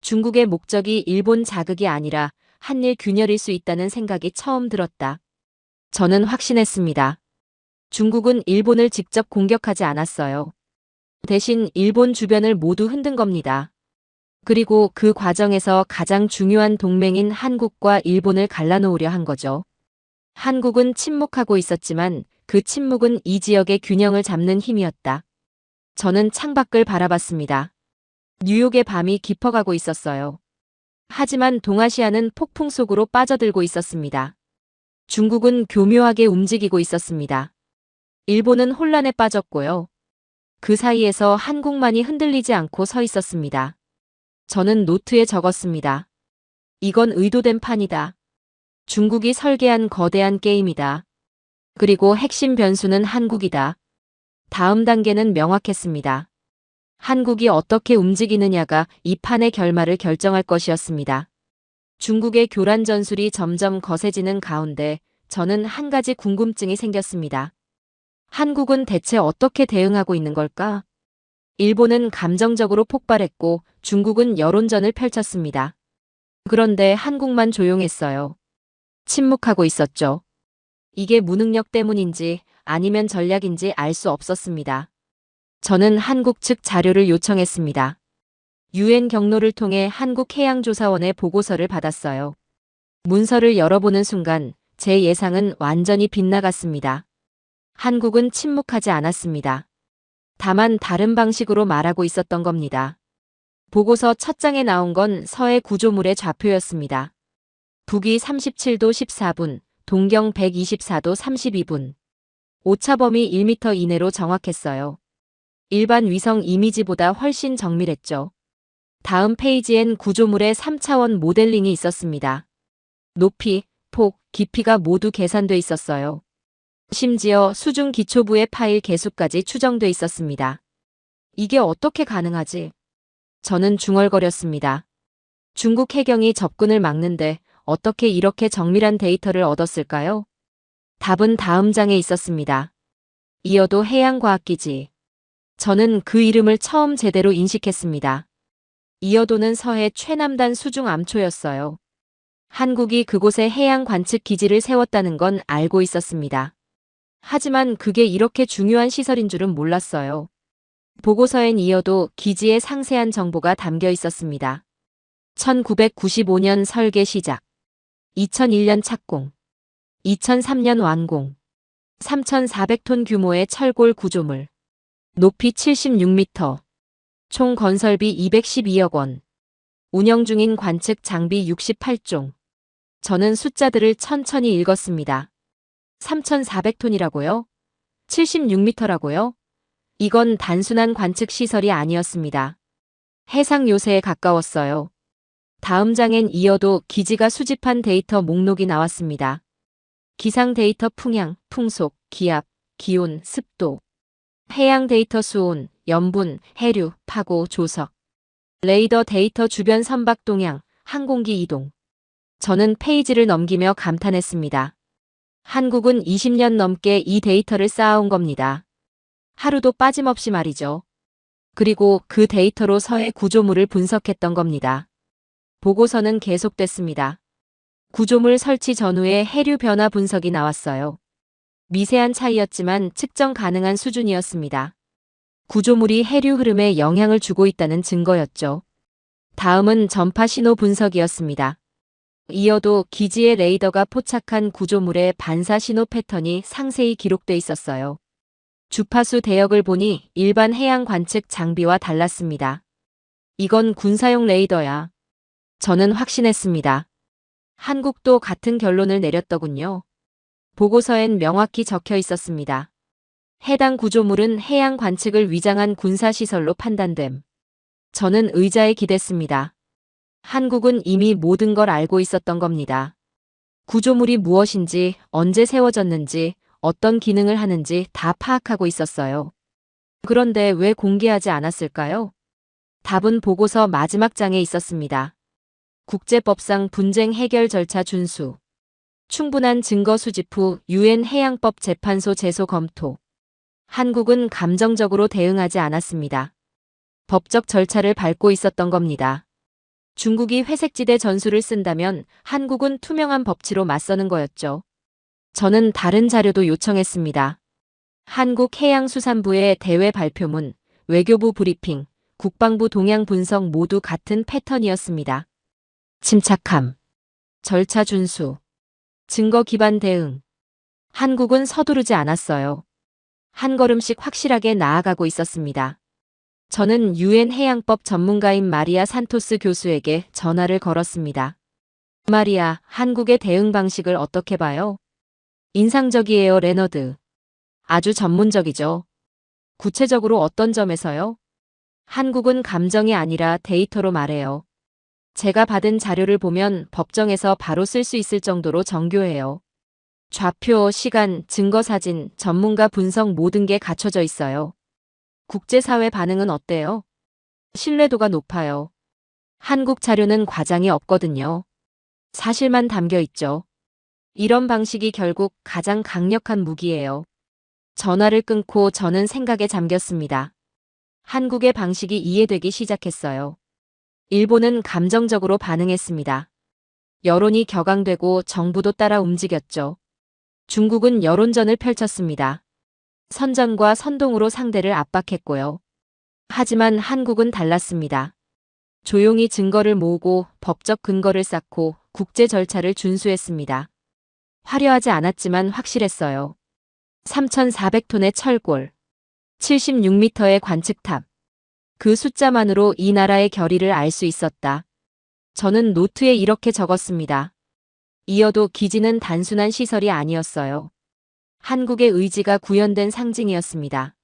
Speaker 3: 중국의 목적이 일본 자극이 아니라 한일 균열일 수 있다는 생각이 처음 들었다. 저는 확신했습니다. 중국은 일본을 직접 공격하지 않았어요. 대신 일본 주변을 모두 흔든 겁니다. 그리고 그 과정에서 가장 중요한 동맹인 한국과 일본을 갈라놓으려 한 거죠. 한국은 침묵하고 있었지만 그 침묵은 이 지역의 균형을 잡는 힘이었다. 저는 창밖을 바라봤습니다. 뉴욕의 밤이 깊어가고 있었어요. 하지만 동아시아는 폭풍 속으로 빠져들고 있었습니다. 중국은 교묘하게 움직이고 있었습니다. 일본은 혼란에 빠졌고요. 그 사이에서 한국만이 흔들리지 않고 서 있었습니다. 저는 노트에 적었습니다. 이건 의도된 판이다. 중국이 설계한 거대한 게임이다. 그리고 핵심 변수는 한국이다. 다음 단계는 명확했습니다. 한국이 어떻게 움직이느냐가 이 판의 결말을 결정할 것이었습니다. 중국의 교란 전술이 점점 거세지는 가운데 저는 한 가지 궁금증이 생겼습니다. 한국은 대체 어떻게 대응하고 있는 걸까? 일본은 감정적으로 폭발했고 중국은 여론전을 펼쳤습니다. 그런데 한국만 조용했어요. 침묵하고 있었죠. 이게 무능력 때문인지 아니면 전략인지 알 수 없었습니다. 저는 한국 측 자료를 요청했습니다. 유엔 경로를 통해 한국해양조사원의 보고서를 받았어요. 문서를 열어보는 순간 제 예상은 완전히 빗나갔습니다. 한국은 침묵하지 않았습니다. 다만 다른 방식으로 말하고 있었던 겁니다. 보고서 첫 장에 나온 건 서해 구조물의 좌표였습니다. 북위 37도 14분, 동경 124도 32분. 오차범위 1m 이내로 정확했어요. 일반 위성 이미지보다 훨씬 정밀했죠. 다음 페이지엔 구조물의 3차원 모델링이 있었습니다. 높이, 폭, 깊이가 모두 계산돼 있었어요. 심지어 수중 기초부의 파일 개수까지 추정돼 있었습니다. 이게 어떻게 가능하지? 저는 중얼거렸습니다. 중국 해경이 접근을 막는데 어떻게 이렇게 정밀한 데이터를 얻었을까요? 답은 다음 장에 있었습니다. 이어도 해양과학기지. 저는 그 이름을 처음 제대로 인식했습니다. 이어도는 서해 최남단 수중 암초였어요. 한국이 그곳에 해양 관측 기지를 세웠다는 건 알고 있었습니다. 하지만 그게 이렇게 중요한 시설인 줄은 몰랐어요. 보고서엔 이어도 기지의 상세한 정보가 담겨 있었습니다. 1995년 설계 시작, 2001년 착공, 2003년 완공, 3,400톤 규모의 철골 구조물, 높이 76m, 총 건설비 212억 원, 운영 중인 관측 장비 68종. 저는 숫자들을 천천히 읽었습니다. 3,400톤이라고요? 76m라고요? 이건 단순한 관측 시설이 아니었습니다. 해상 요새에 가까웠어요. 다음 장엔 이어도 기지가 수집한 데이터 목록이 나왔습니다. 기상 데이터 풍향, 풍속, 기압, 기온, 습도. 해양 데이터 수온, 염분, 해류, 파고, 조석. 레이더 데이터 주변 선박 동향, 항공기 이동. 저는 페이지를 넘기며 감탄했습니다. 한국은 20년 넘게 이 데이터를 쌓아온 겁니다. 하루도 빠짐없이 말이죠. 그리고 그 데이터로 서해 구조물을 분석했던 겁니다. 보고서는 계속됐습니다. 구조물 설치 전후의 해류 변화 분석이 나왔어요. 미세한 차이였지만 측정 가능한 수준이었습니다. 구조물이 해류 흐름에 영향을 주고 있다는 증거였죠. 다음은 전파 신호 분석이었습니다. 이어도 기지의 레이더가 포착한 구조물의 반사 신호 패턴이 상세히 기록돼 있었어요. 주파수 대역을 보니 일반 해양 관측 장비와 달랐습니다. 이건 군사용 레이더야. 저는 확신했습니다. 한국도 같은 결론을 내렸더군요. 보고서엔 명확히 적혀 있었습니다. 해당 구조물은 해양 관측을 위장한 군사시설로 판단됨. 저는 의자에 기댔습니다. 한국은 이미 모든 걸 알고 있었던 겁니다. 구조물이 무엇인지, 언제 세워졌는지, 어떤 기능을 하는지 다 파악하고 있었어요. 그런데 왜 공개하지 않았을까요? 답은 보고서 마지막 장에 있었습니다. 국제법상 분쟁 해결 절차 준수. 충분한 증거 수집 후 유엔 해양법 재판소 제소 검토. 한국은 감정적으로 대응하지 않았습니다. 법적 절차를 밟고 있었던 겁니다. 중국이 회색지대 전술을 쓴다면 한국은 투명한 법치로 맞서는 거였죠. 저는 다른 자료도 요청했습니다. 한국해양수산부의 대외 발표문, 외교부 브리핑, 국방부 동향 분석 모두 같은 패턴이었습니다. 침착함, 절차 준수, 증거 기반 대응. 한국은 서두르지 않았어요. 한 걸음씩 확실하게 나아가고 있었습니다. 저는 유엔 해양법 전문가인 마리아 산토스 교수에게 전화를 걸었습니다. 마리아, 한국의 대응 방식을 어떻게 봐요? 인상적이에요, 레너드. 아주 전문적이죠. 구체적으로 어떤 점에서요? 한국은 감정이 아니라 데이터로 말해요. 제가 받은 자료를 보면 법정에서 바로 쓸 수 있을 정도로 정교해요. 좌표, 시간, 증거 사진, 전문가 분석 모든 게 갖춰져 있어요. 국제사회 반응은 어때요? 신뢰도가 높아요. 한국 자료는 과장이 없거든요. 사실만 담겨 있죠. 이런 방식이 결국 가장 강력한 무기예요. 전화를 끊고 저는 생각에 잠겼습니다. 한국의 방식이 이해되기 시작했어요. 일본은 감정적으로 반응했습니다. 여론이 격앙되고 정부도 따라 움직였죠. 중국은 여론전을 펼쳤습니다. 선전과 선동으로 상대를 압박했고요. 하지만 한국은 달랐습니다. 조용히 증거를 모으고 법적 근거를 쌓고 국제 절차를 준수했습니다. 화려하지 않았지만 확실했어요. 3,400톤의 철골, 76m의 관측탑. 그 숫자만으로 이 나라의 결의를 알 수 있었다. 저는 노트에 이렇게 적었습니다. 이어도 기지는 단순한 시설이 아니었어요. 한국의 의지가 구현된 상징이었습니다.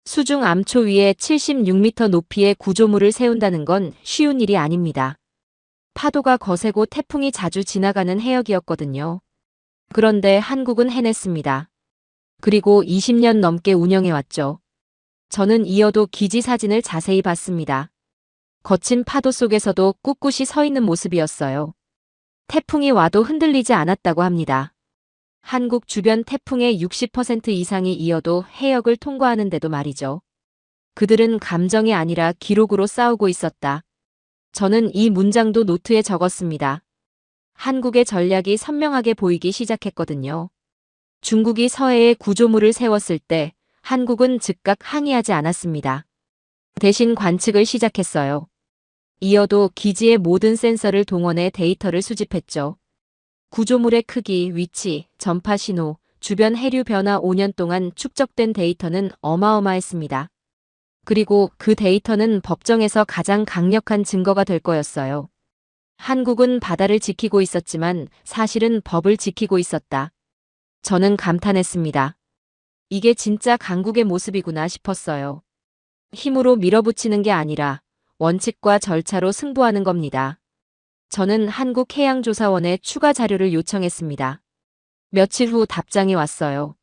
Speaker 3: 수중 암초 위에 76m 높이의 구조물을 세운다는 건 쉬운 일이 아닙니다. 파도가 거세고 태풍이 자주 지나가는 해역이었거든요. 그런데 한국은 해냈습니다. 그리고 20년 넘게 운영해왔죠. 저는 이어도 기지 사진을 자세히 봤습니다. 거친 파도 속에서도 꿋꿋이 서 있는 모습이었어요. 태풍이 와도 흔들리지 않았다고 합니다. 한국 주변 태풍의 60% 이상이 이어도 해역을 통과하는데도 말이죠. 그들은 감정이 아니라 기록으로 싸우고 있었다. 저는 이 문장도 노트에 적었습니다. 한국의 전략이 선명하게 보이기 시작했거든요. 중국이 서해에 구조물을 세웠을 때 한국은 즉각 항의하지 않았습니다. 대신 관측을 시작했어요. 이어도 기지의 모든 센서를 동원해 데이터를 수집했죠. 구조물의 크기, 위치, 전파 신호, 주변 해류 변화 5년 동안 축적된 데이터는 어마어마했습니다. 그리고 그 데이터는 법정에서 가장 강력한 증거가 될 거였어요. 한국은 바다를 지키고 있었지만 사실은 법을 지키고 있었다. 저는 감탄했습니다. 이게 진짜 강국의 모습이구나 싶었어요. 힘으로 밀어붙이는 게 아니라 원칙과 절차로 승부하는 겁니다. 저는 한국해양조사원에 추가 자료를 요청했습니다. 며칠 후 답장이 왔어요.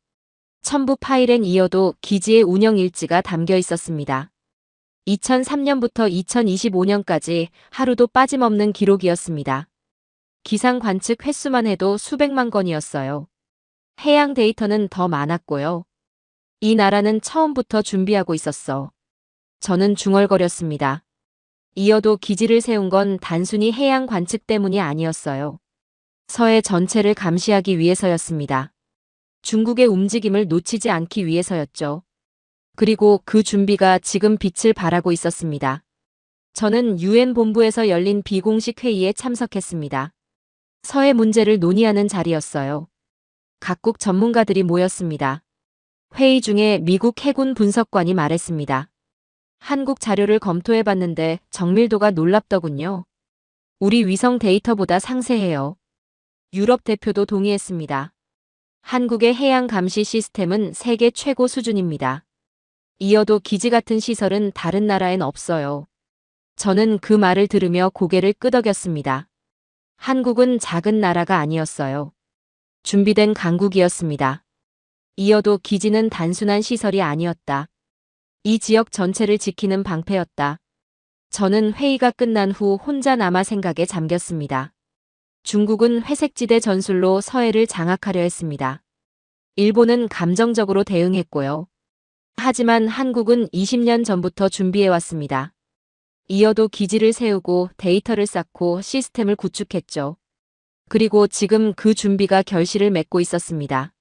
Speaker 3: 첨부 파일엔 이어도 기지의 운영 일지가 담겨 있었습니다. 2003년부터 2025년까지 하루도 빠짐없는 기록이었습니다. 기상 관측 횟수만 해도 수백만 건이었어요. 해양 데이터는 더 많았고요. 이 나라는 처음부터 준비하고 있었어. 저는 중얼거렸습니다. 이어도 기지를 세운 건 단순히 해양 관측 때문이 아니었어요. 서해 전체를 감시하기 위해서였습니다. 중국의 움직임을 놓치지 않기 위해서였죠. 그리고 그 준비가 지금 빛을 발하고 있었습니다. 저는 유엔 본부에서 열린 비공식 회의에 참석했습니다. 서해 문제를 논의하는 자리였어요. 각국 전문가들이 모였습니다. 회의 중에 미국 해군 분석관이 말했습니다. 한국 자료를 검토해봤는데 정밀도가 놀랍더군요. 우리 위성 데이터보다 상세해요. 유럽 대표도 동의했습니다. 한국의 해양 감시 시스템은 세계 최고 수준입니다. 이어도 기지 같은 시설은 다른 나라엔 없어요. 저는 그 말을 들으며 고개를 끄덕였습니다. 한국은 작은 나라가 아니었어요. 준비된 강국이었습니다. 이어도 기지는 단순한 시설이 아니었다. 이 지역 전체를 지키는 방패였다. 저는 회의가 끝난 후 혼자 남아 생각에 잠겼습니다. 중국은 회색지대 전술로 서해를 장악하려 했습니다. 일본은 감정적으로 대응했고요. 하지만 한국은 20년 전부터 준비해왔습니다. 이어도 기지를 세우고 데이터를 쌓고 시스템을 구축했죠. 그리고 지금 그 준비가 결실을 맺고 있었습니다.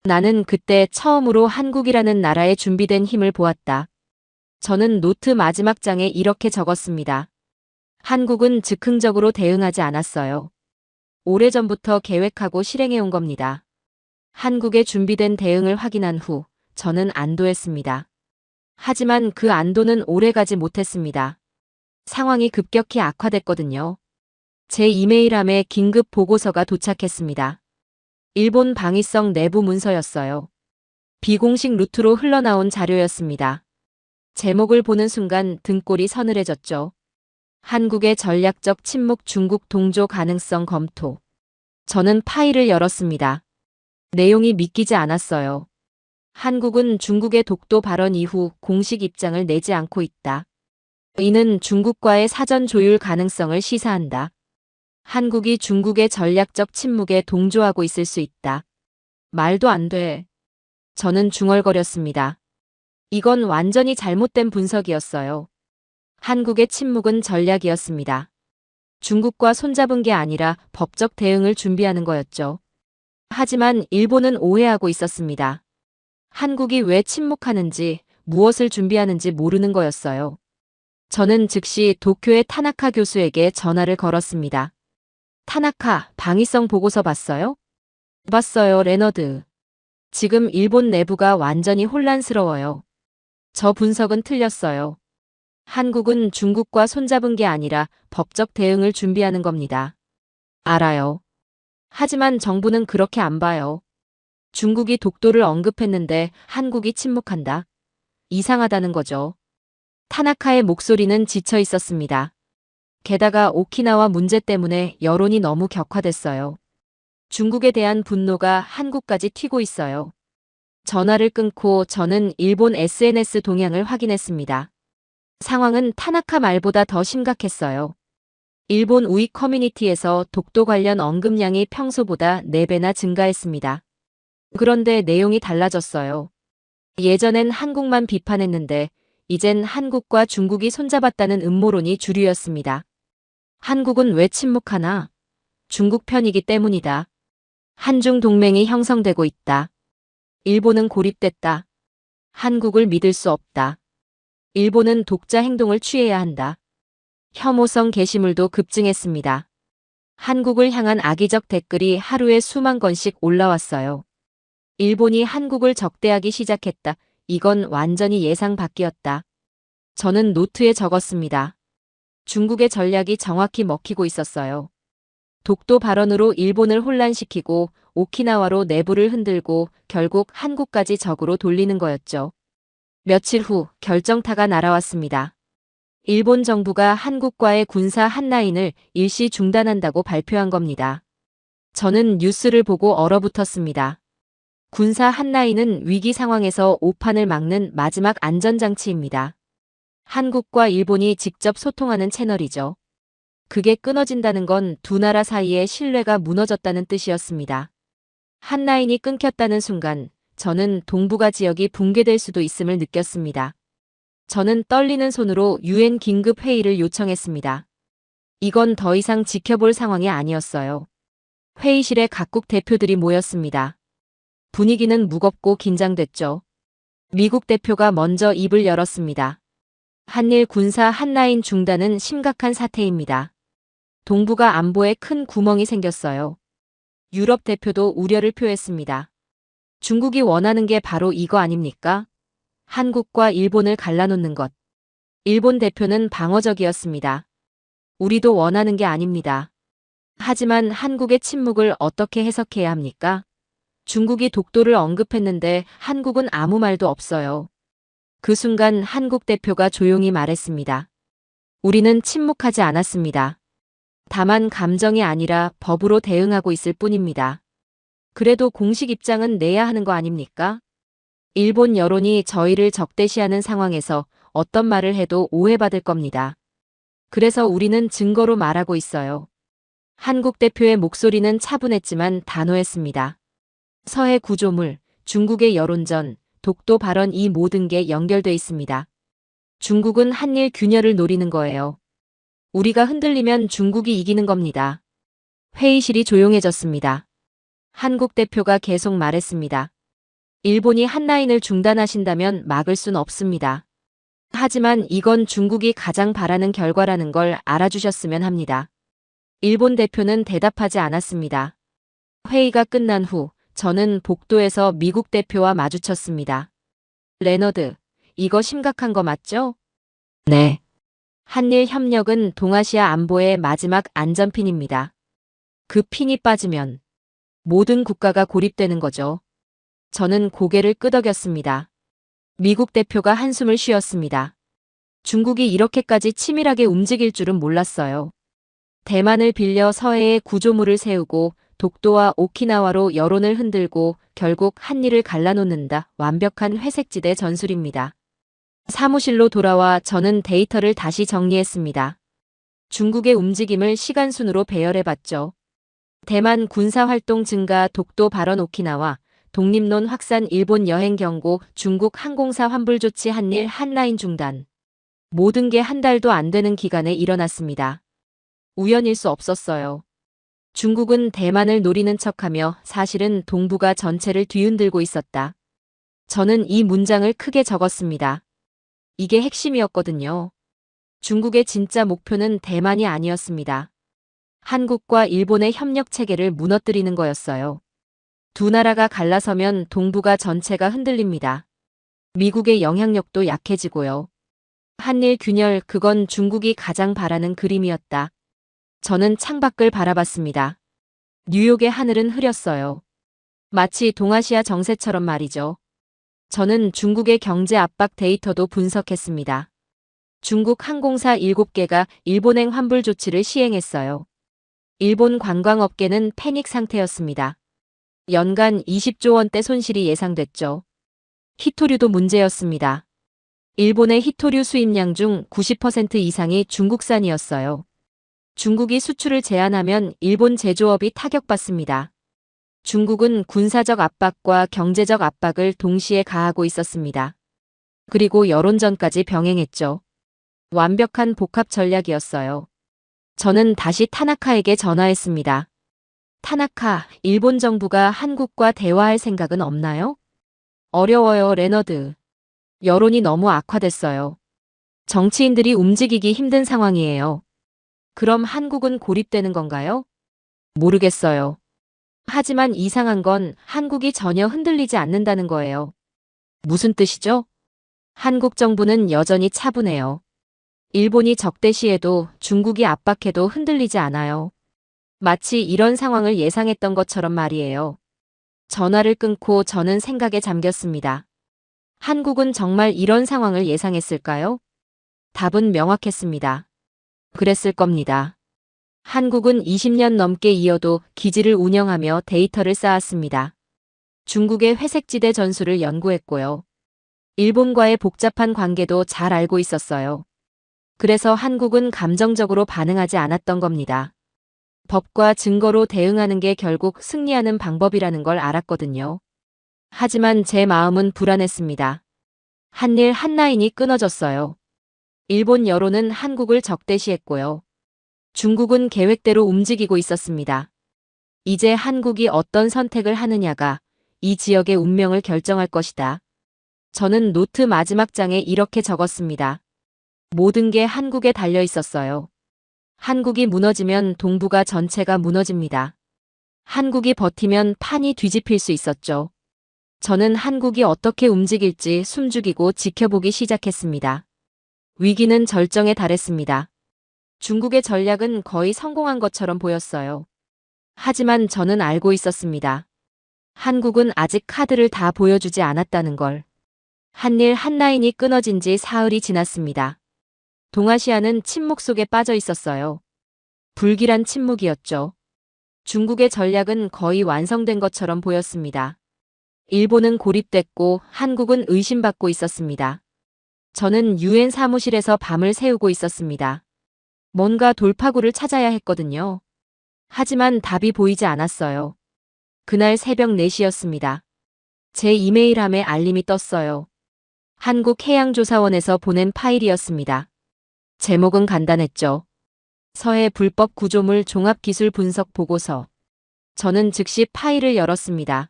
Speaker 3: 나는 그때 처음으로 한국이라는 나라의 준비된 힘을 보았다. 저는 노트 마지막 장에 이렇게 적었습니다. 한국은 즉흥적으로 대응하지 않았어요. 오래전부터 계획하고 실행해온 겁니다. 한국의 준비된 대응을 확인한 후 저는 안도했습니다. 하지만 그 안도는 오래가지 못했습니다. 상황이 급격히 악화됐거든요. 제 이메일함에 긴급 보고서가 도착했습니다. 일본 방위성 내부 문서였어요. 비공식 루트로 흘러나온 자료였습니다. 제목을 보는 순간 등골이 서늘해졌죠. 한국의 전략적 침묵 중국 동조 가능성 검토. 저는 파일을 열었습니다. 내용이 믿기지 않았어요. 한국은 중국의 독도 발언 이후 공식 입장을 내지 않고 있다. 이는 중국과의 사전 조율 가능성을 시사한다. 한국이 중국의 전략적 침묵에 동조하고 있을 수 있다. 말도 안 돼. 저는 중얼거렸습니다. 이건 완전히 잘못된 분석이었어요. 한국의 침묵은 전략이었습니다. 중국과 손잡은 게 아니라 법적 대응을 준비하는 거였죠. 하지만 일본은 오해하고 있었습니다. 한국이 왜 침묵하는지, 무엇을 준비하는지 모르는 거였어요. 저는 즉시 도쿄의 타나카 교수에게 전화를 걸었습니다. 타나카, 방위성 보고서 봤어요? 봤어요, 레너드. 지금 일본 내부가 완전히 혼란스러워요. 저 분석은 틀렸어요. 한국은 중국과 손잡은 게 아니라 법적 대응을 준비하는 겁니다. 알아요. 하지만 정부는 그렇게 안 봐요. 중국이 독도를 언급했는데 한국이 침묵한다. 이상하다는 거죠. 타나카의 목소리는 지쳐 있었습니다. 게다가 오키나와 문제 때문에 여론이 너무 격화됐어요. 중국에 대한 분노가 한국까지 튀고 있어요. 전화를 끊고 저는 일본 SNS 동향을 확인했습니다. 상황은 타나카 말보다 더 심각했어요. 일본 우익 커뮤니티에서 독도 관련 언급량이 평소보다 4배나 증가했습니다. 그런데 내용이 달라졌어요. 예전엔 한국만 비판했는데 이젠 한국과 중국이 손잡았다는 음모론이 주류였습니다. 한국은 왜 침묵하나? 중국 편이기 때문이다. 한중 동맹이 형성되고 있다. 일본은 고립됐다. 한국을 믿을 수 없다. 일본은 독자 행동을 취해야 한다. 혐오성 게시물도 급증했습니다. 한국을 향한 악의적 댓글이 하루에 수만 건씩 올라왔어요. 일본이 한국을 적대하기 시작했다. 이건 완전히 예상 밖이었다. 저는 노트에 적었습니다. 중국의 전략이 정확히 먹히고 있었어요. 독도 발언으로 일본을 혼란시키고 오키나와로 내부를 흔들고 결국 한국까지 적으로 돌리는 거였죠. 며칠 후 결정타가 날아왔습니다. 일본 정부가 한국과의 군사 한라인을 일시 중단한다고 발표한 겁니다. 저는 뉴스를 보고 얼어붙었습니다. 군사 한라인은 위기 상황에서 오판을 막는 마지막 안전장치입니다. 한국과 일본이 직접 소통하는 채널이죠. 그게 끊어진다는 건 두 나라 사이의 신뢰가 무너졌다는 뜻이었습니다. 한라인이 끊겼다는 순간 저는 동북아 지역이 붕괴될 수도 있음을 느꼈습니다. 저는 떨리는 손으로 유엔 긴급 회의를 요청했습니다. 이건 더 이상 지켜볼 상황이 아니었어요. 회의실에 각국 대표들이 모였습니다. 분위기는 무겁고 긴장됐죠. 미국 대표가 먼저 입을 열었습니다. 한일 군사 한라인 중단은 심각한 사태입니다. 동북아 안보에 큰 구멍이 생겼어요. 유럽 대표도 우려를 표했습니다. 중국이 원하는 게 바로 이거 아닙니까? 한국과 일본을 갈라놓는 것. 일본 대표는 방어적이었습니다. 우리도 원하는 게 아닙니다. 하지만 한국의 침묵을 어떻게 해석해야 합니까? 중국이 독도를 언급했는데 한국은 아무 말도 없어요. 그 순간 한국 대표가 조용히 말했습니다. 우리는 침묵하지 않았습니다. 다만 감정이 아니라 법으로 대응하고 있을 뿐입니다. 그래도 공식 입장은 내야 하는 거 아닙니까? 일본 여론이 저희를 적대시하는 상황에서 어떤 말을 해도 오해받을 겁니다. 그래서 우리는 증거로 말하고 있어요. 한국 대표의 목소리는 차분했지만 단호했습니다. 서해 구조물, 중국의 여론전, 독도 발언 이 모든 게 연결돼 있습니다. 중국은 한일 균열을 노리는 거예요. 우리가 흔들리면 중국이 이기는 겁니다. 회의실이 조용해졌습니다. 한국 대표가 계속 말했습니다. 일본이 한라인을 중단하신다면 막을 순 없습니다. 하지만 이건 중국이 가장 바라는 결과라는 걸 알아주셨으면 합니다. 일본 대표는 대답하지 않았습니다. 회의가 끝난 후 저는 복도에서 미국 대표와 마주쳤습니다. 레너드, 이거 심각한 거 맞죠? 네. 한일 협력은 동아시아 안보의 마지막 안전핀입니다. 그 핀이 빠지면 모든 국가가 고립되는 거죠. 저는 고개를 끄덕였습니다. 미국 대표가 한숨을 쉬었습니다. 중국이 이렇게까지 치밀하게 움직일 줄은 몰랐어요. 대만을 빌려 서해에 구조물을 세우고 독도와 오키나와로 여론을 흔들고 결국 한일을 갈라놓는다. 완벽한 회색지대 전술입니다. 사무실로 돌아와 저는 데이터를 다시 정리했습니다. 중국의 움직임을 시간순으로 배열해봤죠. 대만 군사활동 증가, 독도 발언, 오키나와, 독립론 확산, 일본 여행 경고, 중국 항공사 환불 조치, 한일 한라인 중단. 모든 게 한 달도 안 되는 기간에 일어났습니다. 우연일 수 없었어요. 중국은 대만을 노리는 척하며 사실은 동북아 전체를 뒤흔들고 있었다. 저는 이 문장을 크게 적었습니다. 이게 핵심이었거든요. 중국의 진짜 목표는 대만이 아니었습니다. 한국과 일본의 협력 체계를 무너뜨리는 거였어요. 두 나라가 갈라서면 동북아 전체가 흔들립니다. 미국의 영향력도 약해지고요. 한일 균열, 그건 중국이 가장 바라는 그림이었다. 저는 창밖을 바라봤습니다. 뉴욕의 하늘은 흐렸어요. 마치 동아시아 정세처럼 말이죠. 저는 중국의 경제 압박 데이터도 분석했습니다. 중국 항공사 7개가 일본행 환불 조치를 시행했어요. 일본 관광업계는 패닉 상태였습니다. 연간 20조 원대 손실이 예상됐죠. 히토류도 문제였습니다. 일본의 히토류 수입량 중 90% 이상이 중국산이었어요. 중국이 수출을 제한하면 일본 제조업이 타격받습니다. 중국은 군사적 압박과 경제적 압박을 동시에 가하고 있었습니다. 그리고 여론전까지 병행했죠. 완벽한 복합 전략이었어요. 저는 다시 타나카에게 전화했습니다. 타나카, 일본 정부가 한국과 대화할 생각은 없나요? 어려워요, 레너드. 여론이 너무 악화됐어요. 정치인들이 움직이기 힘든 상황이에요. 그럼 한국은 고립되는 건가요? 모르겠어요. 하지만 이상한 건 한국이 전혀 흔들리지 않는다는 거예요. 무슨 뜻이죠? 한국 정부는 여전히 차분해요. 일본이 적대시해도 중국이 압박해도 흔들리지 않아요. 마치 이런 상황을 예상했던 것처럼 말이에요. 전화를 끊고 저는 생각에 잠겼습니다. 한국은 정말 이런 상황을 예상했을까요? 답은 명확했습니다. 그랬을 겁니다. 한국은 20년 넘게 이어도 기지를 운영하며 데이터를 쌓았습니다. 중국의 회색지대 전술을 연구했고요. 일본과의 복잡한 관계도 잘 알고 있었어요. 그래서 한국은 감정적으로 반응하지 않았던 겁니다. 법과 증거로 대응하는 게 결국 승리하는 방법이라는 걸 알았거든요. 하지만 제 마음은 불안했습니다. 한일 한라인이 끊어졌어요. 일본 여론은 한국을 적대시했고요. 중국은 계획대로 움직이고 있었습니다. 이제 한국이 어떤 선택을 하느냐가 이 지역의 운명을 결정할 것이다. 저는 노트 마지막 장에 이렇게 적었습니다. 모든 게 한국에 달려 있었어요. 한국이 무너지면 동북아 전체가 무너집니다. 한국이 버티면 판이 뒤집힐 수 있었죠. 저는 한국이 어떻게 움직일지 숨죽이고 지켜보기 시작했습니다. 위기는 절정에 달했습니다. 중국의 전략은 거의 성공한 것처럼 보였어요. 하지만 저는 알고 있었습니다. 한국은 아직 카드를 다 보여주지 않았다는 걸. 한일 한라인이 끊어진 지 사흘이 지났습니다. 동아시아는 침묵 속에 빠져 있었어요. 불길한 침묵이었죠. 중국의 전략은 거의 완성된 것처럼 보였습니다. 일본은 고립됐고 한국은 의심받고 있었습니다. 저는 유엔 사무실에서 밤을 새우고 있었습니다. 뭔가 돌파구를 찾아야 했거든요. 하지만 답이 보이지 않았어요. 그날 새벽 4시였습니다. 제 이메일함에 알림이 떴어요. 한국해양조사원에서 보낸 파일이었습니다. 제목은 간단했죠. 서해 불법 구조물 종합기술 분석 보고서. 저는 즉시 파일을 열었습니다.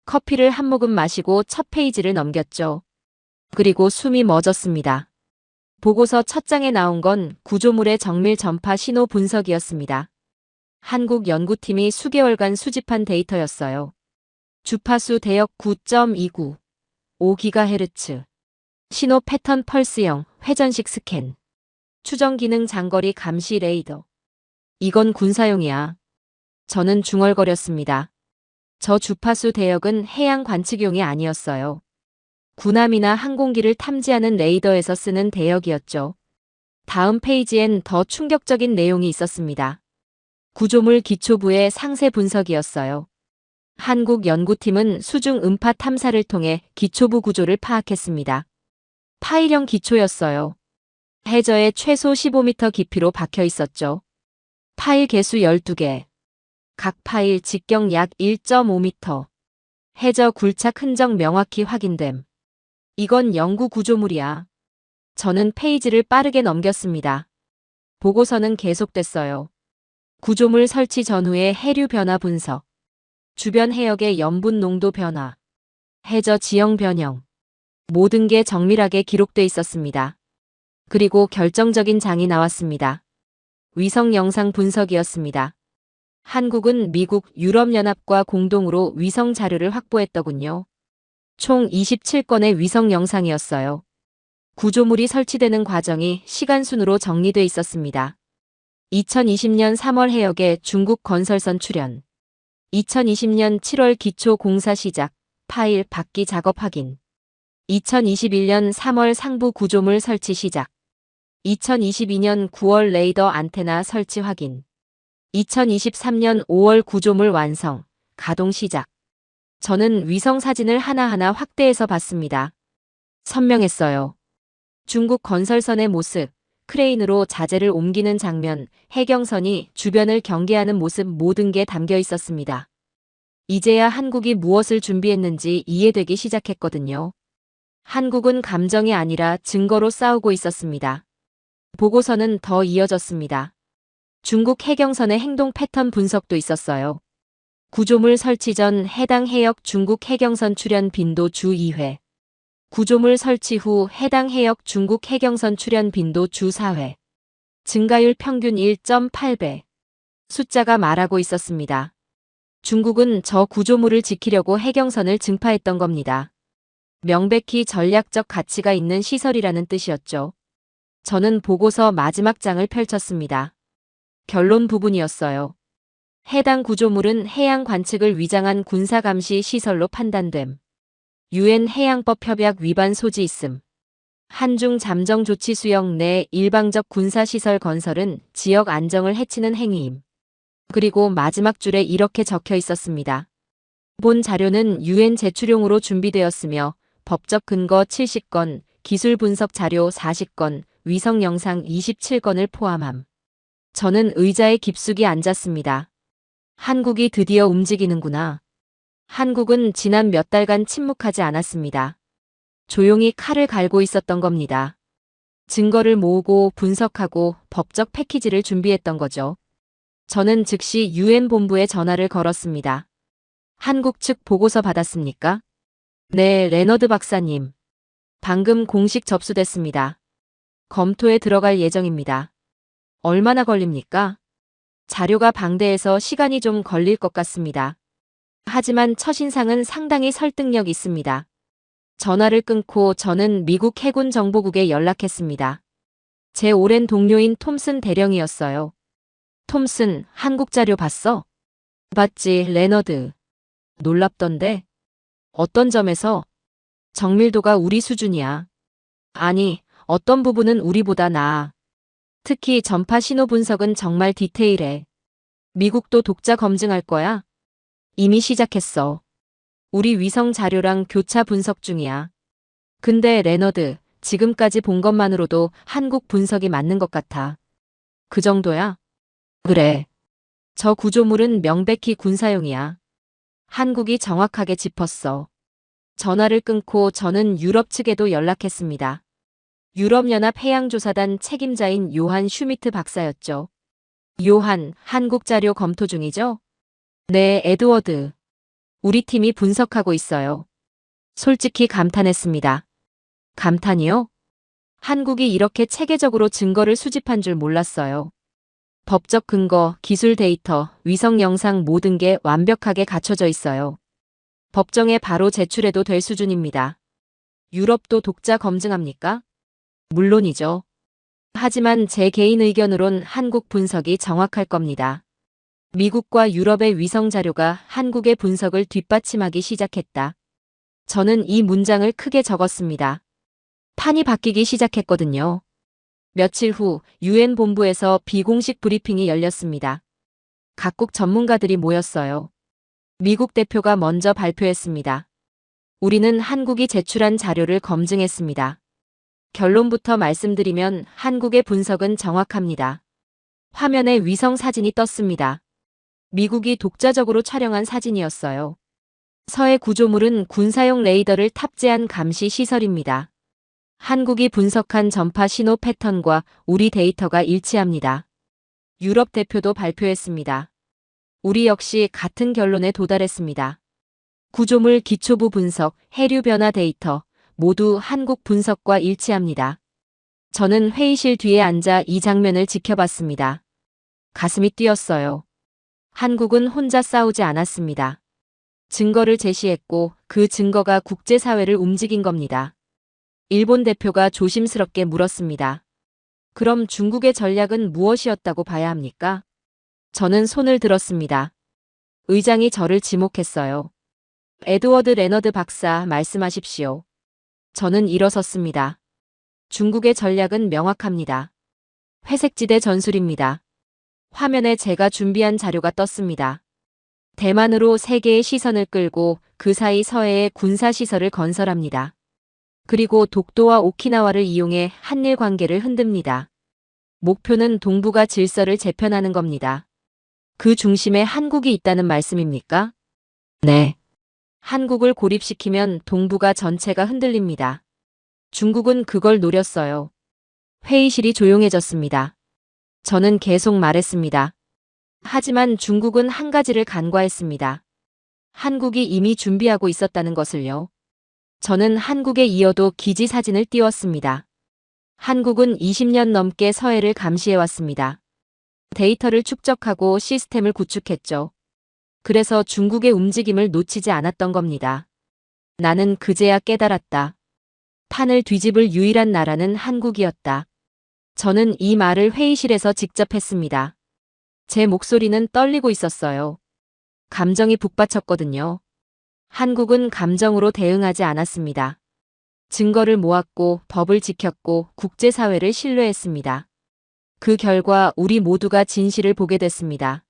Speaker 3: 커피를 한 모금 마시고 첫 페이지를 넘겼죠. 그리고 숨이 멎었습니다. 보고서 첫 장에 나온 건 구조물의 정밀 전파 신호 분석이었습니다. 한국 연구팀이 수개월간 수집한 데이터였어요. 주파수 대역 9.29, 5GHz, 신호 패턴 펄스형, 회전식 스캔, 추정 기능 장거리 감시 레이더. 이건 군사용이야. 저는 중얼거렸습니다. 저 주파수 대역은 해양 관측용이 아니었어요. 군함이나 항공기를 탐지하는 레이더에서 쓰는 대역이었죠. 다음 페이지엔 더 충격적인 내용이 있었습니다. 구조물 기초부의 상세 분석이었어요. 한국 연구팀은 수중 음파 탐사를 통해 기초부 구조를 파악했습니다. 파일형 기초였어요. 해저에 최소 15m 깊이로 박혀 있었죠. 파일 개수 12개. 각 파일 직경 약 1.5m. 해저 굴착 흔적 명확히 확인됨. 이건 연구 구조물이야. 저는 페이지를 빠르게 넘겼습니다. 보고서는 계속됐어요. 구조물 설치 전후의 해류 변화 분석. 주변 해역의 염분 농도 변화. 해저 지형 변형. 모든 게 정밀하게 기록돼 있었습니다. 그리고 결정적인 장이 나왔습니다. 위성 영상 분석이었습니다. 한국은 미국, 유럽연합과 공동으로 위성 자료를 확보했더군요. 총 27건의 위성 영상이었어요. 구조물이 설치되는 과정이 시간순으로 정리돼 있었습니다. 2020년 3월 해역에 중국 건설선 출현. 2020년 7월 기초 공사 시작, 파일 받기 작업 확인. 2021년 3월 상부 구조물 설치 시작. 2022년 9월 레이더 안테나 설치 확인. 2023년 5월 구조물 완성, 가동 시작. 저는 위성 사진을 하나하나 확대해서 봤습니다. 선명했어요. 중국 건설선의 모습, 크레인으로 자재를 옮기는 장면, 해경선이 주변을 경계하는 모습 모든 게 담겨 있었습니다. 이제야 한국이 무엇을 준비했는지 이해되기 시작했거든요. 한국은 감정이 아니라 증거로 싸우고 있었습니다. 보고서는 더 이어졌습니다. 중국 해경선의 행동 패턴 분석도 있었어요. 구조물 설치 전 해당 해역 중국 해경선 출현 빈도 주 2회. 구조물 설치 후 해당 해역 중국 해경선 출현 빈도 주 4회. 증가율 평균 1.8배. 숫자가 말하고 있었습니다. 중국은 저 구조물을 지키려고 해경선을 증파했던 겁니다. 명백히 전략적 가치가 있는 시설이라는 뜻이었죠. 저는 보고서 마지막 장을 펼쳤습니다. 결론 부분이었어요. 해당 구조물은 해양 관측을 위장한 군사감시 시설로 판단됨. 유엔 해양법 협약 위반 소지 있음. 한중 잠정 조치 수역 내 일방적 군사시설 건설은 지역 안정을 해치는 행위임. 그리고 마지막 줄에 이렇게 적혀 있었습니다. 본 자료는 유엔 제출용으로 준비되었으며 법적 근거 70건, 기술 분석 자료 40건, 위성 영상 27건을 포함함. 저는 의자에 깊숙이 앉았습니다. 한국이 드디어 움직이는구나. 한국은 지난 몇 달간 침묵하지 않았습니다. 조용히 칼을 갈고 있었던 겁니다. 증거를 모으고 분석하고 법적 패키지를 준비했던 거죠. 저는 즉시 유엔 본부에 전화를 걸었습니다. 한국 측 보고서 받았습니까? 네, 레너드 박사님. 방금 공식 접수됐습니다. 검토에 들어갈 예정입니다. 얼마나 걸립니까? 자료가 방대해서 시간이 좀 걸릴 것 같습니다. 하지만 첫인상은 상당히 설득력 있습니다. 전화를 끊고 저는 미국 해군 정보국에 연락했습니다. 제 오랜 동료인 톰슨 대령이었어요. 톰슨, 한국 자료 봤어? 봤지, 레너드. 놀랍던데? 어떤 점에서? 정밀도가 우리 수준이야. 아니, 어떤 부분은 우리보다 나아. 특히 전파 신호 분석은 정말 디테일해. 미국도 독자 검증할 거야? 이미 시작했어. 우리 위성 자료랑 교차 분석 중이야. 근데 레너드, 지금까지 본 것만으로도 한국 분석이 맞는 것 같아. 그 정도야? 그래. 저 구조물은 명백히 군사용이야. 한국이 정확하게 짚었어. 전화를 끊고 저는 유럽 측에도 연락했습니다. 유럽연합 해양조사단 책임자인 요한 슈미트 박사였죠. 요한, 한국 자료 검토 중이죠? 네, 에드워드. 우리 팀이 분석하고 있어요. 솔직히 감탄했습니다. 감탄이요? 한국이 이렇게 체계적으로 증거를 수집한 줄 몰랐어요. 법적 근거, 기술 데이터, 위성 영상 모든 게 완벽하게 갖춰져 있어요. 법정에 바로 제출해도 될 수준입니다. 유럽도 독자 검증합니까? 물론이죠. 하지만 제 개인 의견으론 한국 분석이 정확할 겁니다. 미국과 유럽의 위성 자료가 한국의 분석을 뒷받침하기 시작했다. 저는 이 문장을 크게 적었습니다. 판이 바뀌기 시작했거든요. 며칠 후 유엔 본부에서 비공식 브리핑이 열렸습니다. 각국 전문가들이 모였어요. 미국 대표가 먼저 발표했습니다. 우리는 한국이 제출한 자료를 검증했습니다. 결론부터 말씀드리면 한국의 분석은 정확합니다. 화면에 위성 사진이 떴습니다. 미국이 독자적으로 촬영한 사진이었어요. 서해 구조물은 군사용 레이더를 탑재한 감시 시설입니다. 한국이 분석한 전파 신호 패턴과 우리 데이터가 일치합니다. 유럽 대표도 발표했습니다. 우리 역시 같은 결론에 도달했습니다. 구조물 기초부 분석, 해류 변화 데이터 모두 한국 분석과 일치합니다. 저는 회의실 뒤에 앉아 이 장면을 지켜봤습니다. 가슴이 뛰었어요. 한국은 혼자 싸우지 않았습니다. 증거를 제시했고 그 증거가 국제사회를 움직인 겁니다. 일본 대표가 조심스럽게 물었습니다. 그럼 중국의 전략은 무엇이었다고 봐야 합니까? 저는 손을 들었습니다. 의장이 저를 지목했어요. 에드워드 레너드 박사 말씀하십시오. 저는 일어섰습니다. 중국의 전략은 명확합니다. 회색지대 전술입니다. 화면에 제가 준비한 자료가 떴습니다. 대만으로 세계의 시선을 끌고 그 사이 서해에 군사시설을 건설합니다. 그리고 독도와 오키나와를 이용해 한일 관계를 흔듭니다. 목표는 동북아 질서를 재편하는 겁니다. 그 중심에 한국이 있다는 말씀입니까? 네. 한국을 고립시키면 동북아 전체가 흔들립니다. 중국은 그걸 노렸어요. 회의실이 조용해졌습니다. 저는 계속 말했습니다. 하지만 중국은 한 가지를 간과했습니다. 한국이 이미 준비하고 있었다는 것을요. 저는 한국에 이어도 기지 사진을 띄웠습니다. 한국은 20년 넘게 서해를 감시해왔습니다. 데이터를 축적하고 시스템을 구축했죠. 그래서 중국의 움직임을 놓치지 않았던 겁니다. 나는 그제야 깨달았다. 판을 뒤집을 유일한 나라는 한국이었다. 저는 이 말을 회의실에서 직접 했습니다. 제 목소리는 떨리고 있었어요. 감정이 북받쳤거든요. 한국은 감정으로 대응하지 않았습니다. 증거를 모았고 법을 지켰고 국제사회를 신뢰했습니다. 그 결과 우리 모두가 진실을 보게 됐습니다.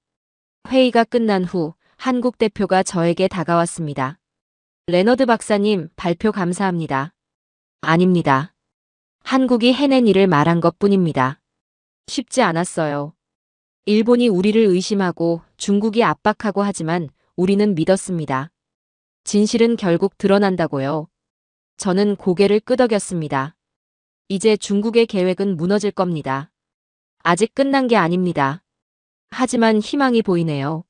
Speaker 3: 회의가 끝난 후 한국 대표가 저에게 다가왔습니다. 레너드 박사님, 발표 감사합니다. 아닙니다. 한국이 해낸 일을 말한 것뿐입니다. 쉽지 않았어요. 일본이 우리를 의심하고 중국이 압박하고 하지만 우리는 믿었습니다. 진실은 결국 드러난다고요. 저는 고개를 끄덕였습니다. 이제 중국의 계획은 무너질 겁니다. 아직 끝난 게 아닙니다. 하지만 희망이 보이네요.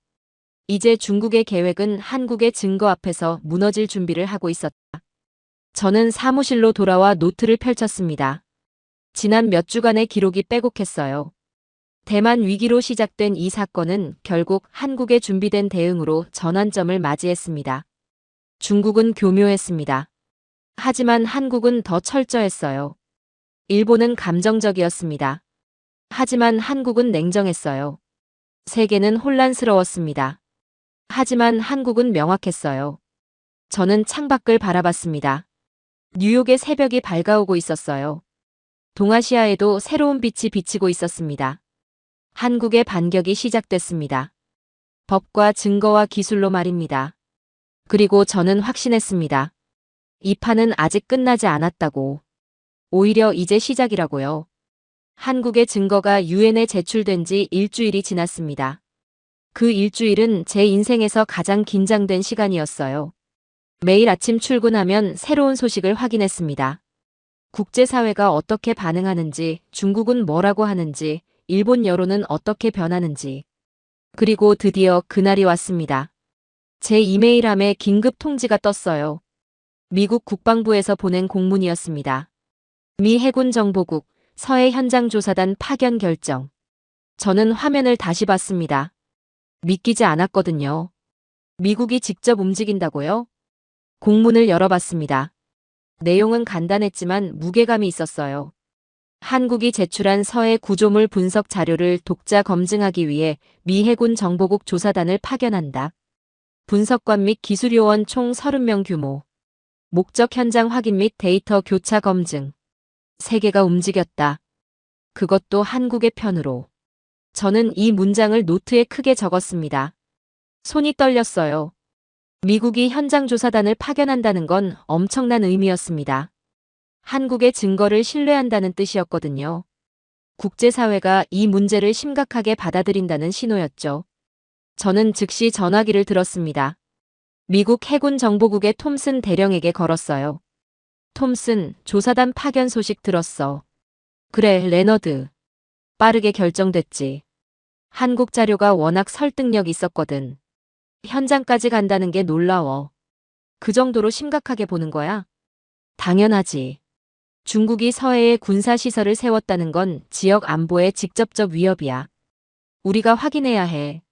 Speaker 3: 이제 중국의 계획은 한국의 증거 앞에서 무너질 준비를 하고 있었다. 저는 사무실로 돌아와 노트를 펼쳤습니다. 지난 몇 주간의 기록이 빼곡했어요. 대만 위기로 시작된 이 사건은 결국 한국의 준비된 대응으로 전환점을 맞이했습니다. 중국은 교묘했습니다. 하지만 한국은 더 철저했어요. 일본은 감정적이었습니다. 하지만 한국은 냉정했어요. 세계는 혼란스러웠습니다. 하지만 한국은 명확했어요. 저는 창밖을 바라봤습니다. 뉴욕의 새벽이 밝아오고 있었어요. 동아시아에도 새로운 빛이 비치고 있었습니다. 한국의 반격이 시작됐습니다. 법과 증거와 기술로 말입니다. 그리고 저는 확신했습니다. 이 판은 아직 끝나지 않았다고. 오히려 이제 시작이라고요. 한국의 증거가 유엔에 제출된 지 일주일이 지났습니다. 그 일주일은 제 인생에서 가장 긴장된 시간이었어요. 매일 아침 출근하면 새로운 소식을 확인했습니다. 국제사회가 어떻게 반응하는지, 중국은 뭐라고 하는지, 일본 여론은 어떻게 변하는지. 그리고 드디어 그날이 왔습니다. 제 이메일함에 긴급 통지가 떴어요. 미국 국방부에서 보낸 공문이었습니다. 미 해군 정보국 서해 현장 조사단 파견 결정. 저는 화면을 다시 봤습니다. 믿기지 않았거든요. 미국이 직접 움직인다고요? 공문을 열어봤습니다. 내용은 간단했지만 무게감이 있었어요. 한국이 제출한 서해 구조물 분석 자료를 독자 검증하기 위해 미 해군 정보국 조사단을 파견한다. 분석관 및 기술요원 총 30명 규모. 목적 현장 확인 및 데이터 교차 검증. 세계가 움직였다. 그것도 한국의 편으로. 저는 이 문장을 노트에 크게 적었습니다. 손이 떨렸어요. 미국이 현장 조사단을 파견한다는 건 엄청난 의미였습니다. 한국의 증거를 신뢰한다는 뜻이었거든요. 국제사회가 이 문제를 심각하게 받아들인다는 신호였죠. 저는 즉시 전화기를 들었습니다. 미국 해군 정보국의 톰슨 대령에게 걸었어요. 톰슨, 조사단 파견 소식 들었어. 그래, 레너드. 빠르게 결정됐지. 한국 자료가 워낙 설득력 있었거든. 현장까지 간다는 게 놀라워. 그 정도로 심각하게 보는 거야? 당연하지. 중국이 서해에 군사시설을 세웠다는 건 지역 안보에 직접적 위협이야. 우리가 확인해야 해.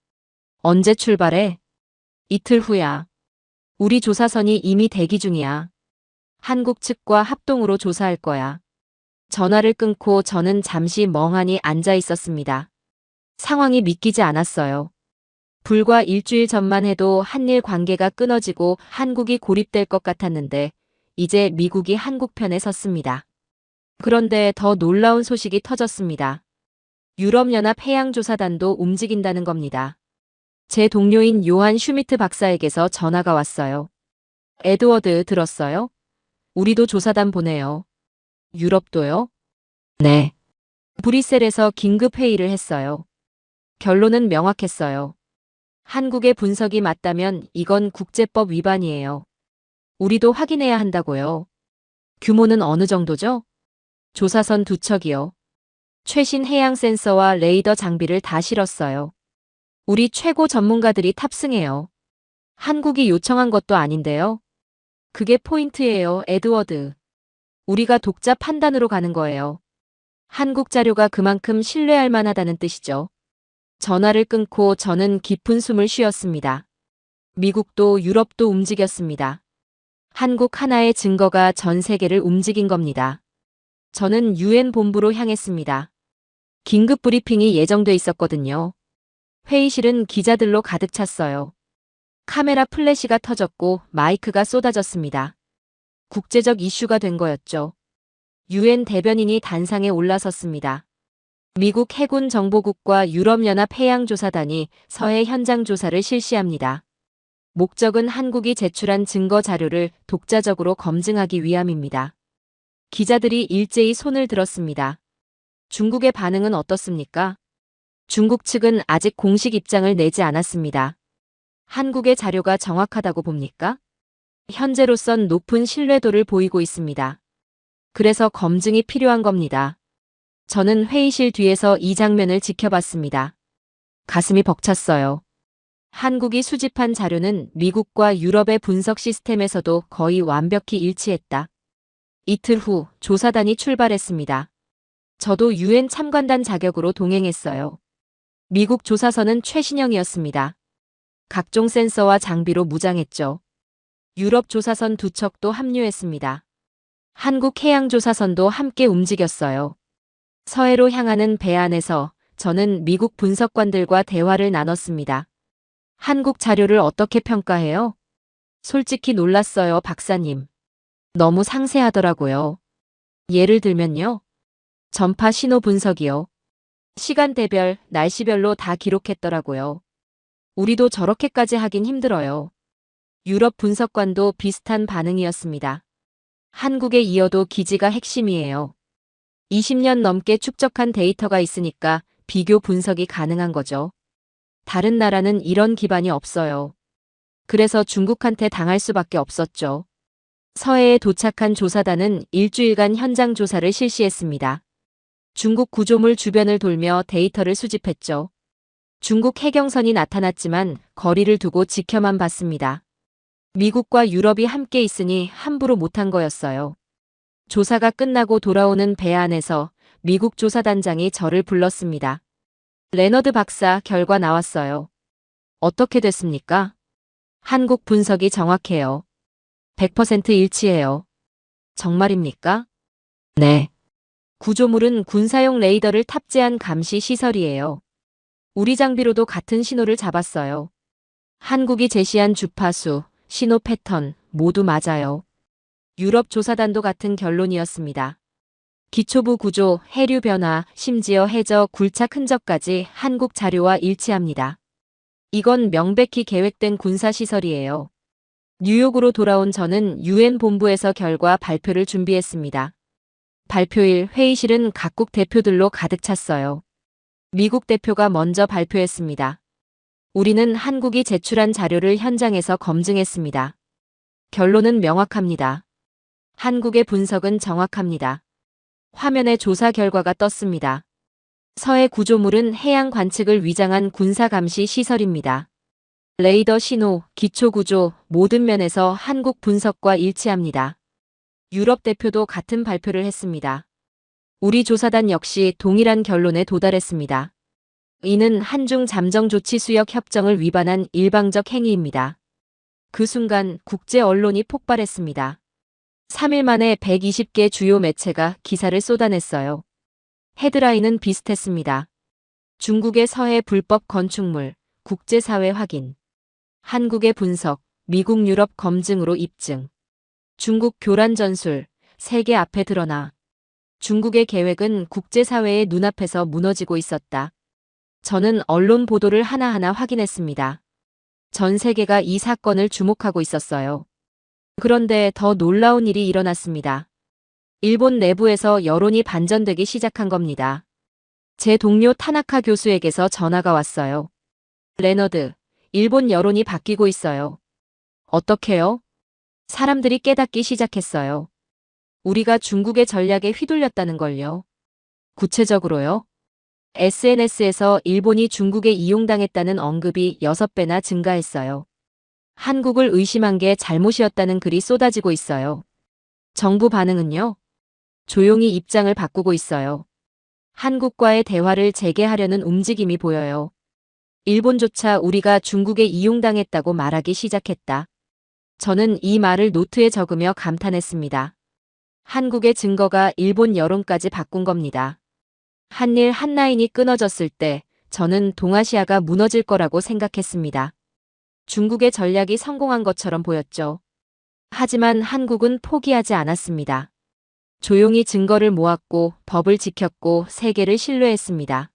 Speaker 3: 언제 출발해? 이틀 후야. 우리 조사선이 이미 대기 중이야. 한국 측과 합동으로 조사할 거야. 전화를 끊고 저는 잠시 멍하니 앉아 있었습니다. 상황이 믿기지 않았어요. 불과 일주일 전만 해도 한일 관계가 끊어지고 한국이 고립될 것 같았는데 이제 미국이 한국 편에 섰습니다. 그런데 더 놀라운 소식이 터졌습니다. 유럽연합 해양조사단도 움직인다는 겁니다. 제 동료인 요한 슈미트 박사에게서 전화가 왔어요. 에드워드, 들었어요? 우리도 조사단 보내요. 유럽도요? 네. 브뤼셀에서 긴급 회의를 했어요. 결론은 명확했어요. 한국의 분석이 맞다면 이건 국제법 위반이에요. 우리도 확인해야 한다고요. 규모는 어느 정도죠? 조사선 2척이요. 최신 해양 센서와 레이더 장비를 다 실었어요. 우리 최고 전문가들이 탑승해요. 한국이 요청한 것도 아닌데요. 그게 포인트예요, 에드워드. 우리가 독자 판단으로 가는 거예요. 한국 자료가 그만큼 신뢰할 만하다는 뜻이죠. 전화를 끊고 저는 깊은 숨을 쉬었습니다. 미국도 유럽도 움직였습니다. 한국 하나의 증거가 전 세계를 움직인 겁니다. 저는 유엔 본부로 향했습니다. 긴급 브리핑이 예정돼 있었거든요. 회의실은 기자들로 가득 찼어요. 카메라 플래시가 터졌고 마이크가 쏟아졌습니다. 국제적 이슈가 된 거였죠. 유엔 대변인이 단상에 올라섰습니다. 미국 해군 정보국과 유럽연합 해양조사단이 서해 현장 조사를 실시합니다. 목적은 한국이 제출한 증거 자료를 독자적으로 검증하기 위함입니다. 기자들이 일제히 손을 들었습니다. 중국의 반응은 어떻습니까? 중국 측은 아직 공식 입장을 내지 않았습니다. 한국의 자료가 정확하다고 봅니까? 현재로선 높은 신뢰도를 보이고 있습니다. 그래서 검증이 필요한 겁니다. 저는 회의실 뒤에서 이 장면을 지켜봤습니다. 가슴이 벅찼어요. 한국이 수집한 자료는 미국과 유럽의 분석 시스템에서도 거의 완벽히 일치했다. 이틀 후 조사단이 출발했습니다. 저도 유엔 참관단 자격으로 동행했어요. 미국 조사선은 최신형이었습니다. 각종 센서와 장비로 무장했죠. 유럽 조사선 2척도 합류했습니다. 한국 해양조사선도 함께 움직였어요. 서해로 향하는 배 안에서 저는 미국 분석관들과 대화를 나눴습니다. 한국 자료를 어떻게 평가해요? 솔직히 놀랐어요, 박사님. 너무 상세하더라고요. 예를 들면요. 전파 신호 분석이요. 시간대별, 날씨별로 다 기록했더라고요. 우리도 저렇게까지 하긴 힘들어요. 유럽 분석관도 비슷한 반응이었습니다. 한국에 이어도 기지가 핵심이에요. 20년 넘게 축적한 데이터가 있으니까 비교 분석이 가능한 거죠. 다른 나라는 이런 기반이 없어요. 그래서 중국한테 당할 수밖에 없었죠. 서해에 도착한 조사단은 일주일간 현장 조사를 실시했습니다. 중국 구조물 주변을 돌며 데이터를 수집했죠. 중국 해경선이 나타났지만 거리를 두고 지켜만 봤습니다. 미국과 유럽이 함께 있으니 함부로 못한 거였어요. 조사가 끝나고 돌아오는 배 안에서 미국 조사단장이 저를 불렀습니다. 레너드 박사, 결과 나왔어요. 어떻게 됐습니까? 한국 분석이 정확해요. 100% 일치해요. 정말입니까? 네. 구조물은 군사용 레이더를 탑재한 감시 시설이에요. 우리 장비로도 같은 신호를 잡았어요. 한국이 제시한 주파수, 신호 패턴 모두 맞아요. 유럽 조사단도 같은 결론이었습니다. 기초부 구조, 해류 변화, 심지어 해저 굴착 흔적까지 한국 자료와 일치합니다. 이건 명백히 계획된 군사시설이에요. 뉴욕으로 돌아온 저는 유엔 본부에서 결과 발표를 준비했습니다. 발표일 회의실은 각국 대표들로 가득 찼어요. 미국 대표가 먼저 발표했습니다. 우리는 한국이 제출한 자료를 현장에서 검증했습니다. 결론은 명확합니다. 한국의 분석은 정확합니다. 화면에 조사 결과가 떴습니다. 서해 구조물은 해양 관측을 위장한 군사 감시 시설입니다. 레이더 신호, 기초 구조 모든 면에서 한국 분석과 일치합니다. 유럽 대표도 같은 발표를 했습니다. 우리 조사단 역시 동일한 결론에 도달했습니다. 이는 한중 잠정 조치 수역 협정을 위반한 일방적 행위입니다. 그 순간 국제 언론이 폭발했습니다. 3일 만에 120개 주요 매체가 기사를 쏟아냈어요. 헤드라인은 비슷했습니다. 중국의 서해 불법 건축물, 국제사회 확인. 한국의 분석, 미국 유럽 검증으로 입증. 중국 교란 전술, 세계 앞에 드러나. 중국의 계획은 국제사회의 눈앞에서 무너지고 있었다. 저는 언론 보도를 하나하나 확인했습니다. 전 세계가 이 사건을 주목하고 있었어요. 그런데 더 놀라운 일이 일어났습니다. 일본 내부에서 여론이 반전되기 시작한 겁니다. 제 동료 타나카 교수에게서 전화가 왔어요. 레너드, 일본 여론이 바뀌고 있어요. 어떻게요? 사람들이 깨닫기 시작했어요. 우리가 중국의 전략에 휘둘렸다는 걸요. 구체적으로요? SNS에서 일본이 중국에 이용당했다는 언급이 6배나 증가했어요. 한국을 의심한 게 잘못이었다는 글이 쏟아지고 있어요. 정부 반응은요? 조용히 입장을 바꾸고 있어요. 한국과의 대화를 재개하려는 움직임이 보여요. 일본조차 우리가 중국에 이용당했다고 말하기 시작했다. 저는 이 말을 노트에 적으며 감탄했습니다. 한국의 증거가 일본 여론까지 바꾼 겁니다. 한일 한라인이 끊어졌을 때 저는 동아시아가 무너질 거라고 생각했습니다. 중국의 전략이 성공한 것처럼 보였죠. 하지만 한국은 포기하지 않았습니다. 조용히 증거를 모았고 법을 지켰고 세계를 신뢰했습니다.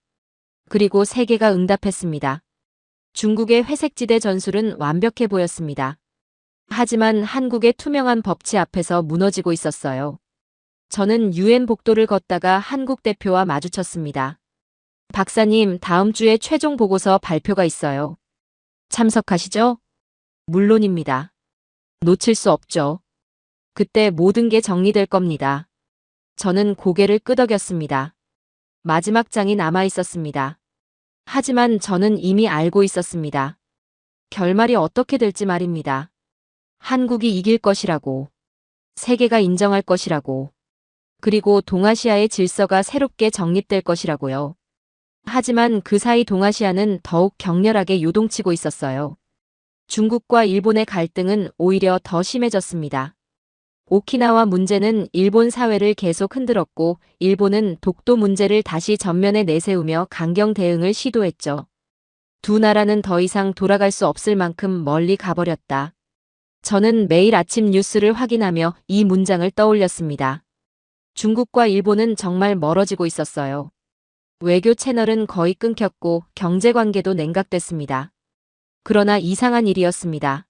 Speaker 3: 그리고 세계가 응답했습니다. 중국의 회색지대 전술은 완벽해 보였습니다. 하지만 한국의 투명한 법치 앞에서 무너지고 있었어요. 저는 유엔 복도를 걷다가 한국 대표와 마주쳤습니다. 박사님, 다음 주에 최종 보고서 발표가 있어요. 참석하시죠? 물론입니다. 놓칠 수 없죠. 그때 모든 게 정리될 겁니다. 저는 고개를 끄덕였습니다. 마지막 장이 남아 있었습니다. 하지만 저는 이미 알고 있었습니다. 결말이 어떻게 될지 말입니다. 한국이 이길 것이라고. 세계가 인정할 것이라고. 그리고 동아시아의 질서가 새롭게 정립될 것이라고요. 하지만 그 사이 동아시아는 더욱 격렬하게 요동치고 있었어요. 중국과 일본의 갈등은 오히려 더 심해졌습니다. 오키나와 문제는 일본 사회를 계속 흔들었고 일본은 독도 문제를 다시 전면에 내세우며 강경 대응을 시도했죠. 두 나라는 더 이상 돌아갈 수 없을 만큼 멀리 가버렸다. 저는 매일 아침 뉴스를 확인하며 이 문장을 떠올렸습니다. 중국과 일본은 정말 멀어지고 있었어요. 외교 채널은 거의 끊겼고 경제관계도 냉각됐습니다. 그러나 이상한 일이었습니다.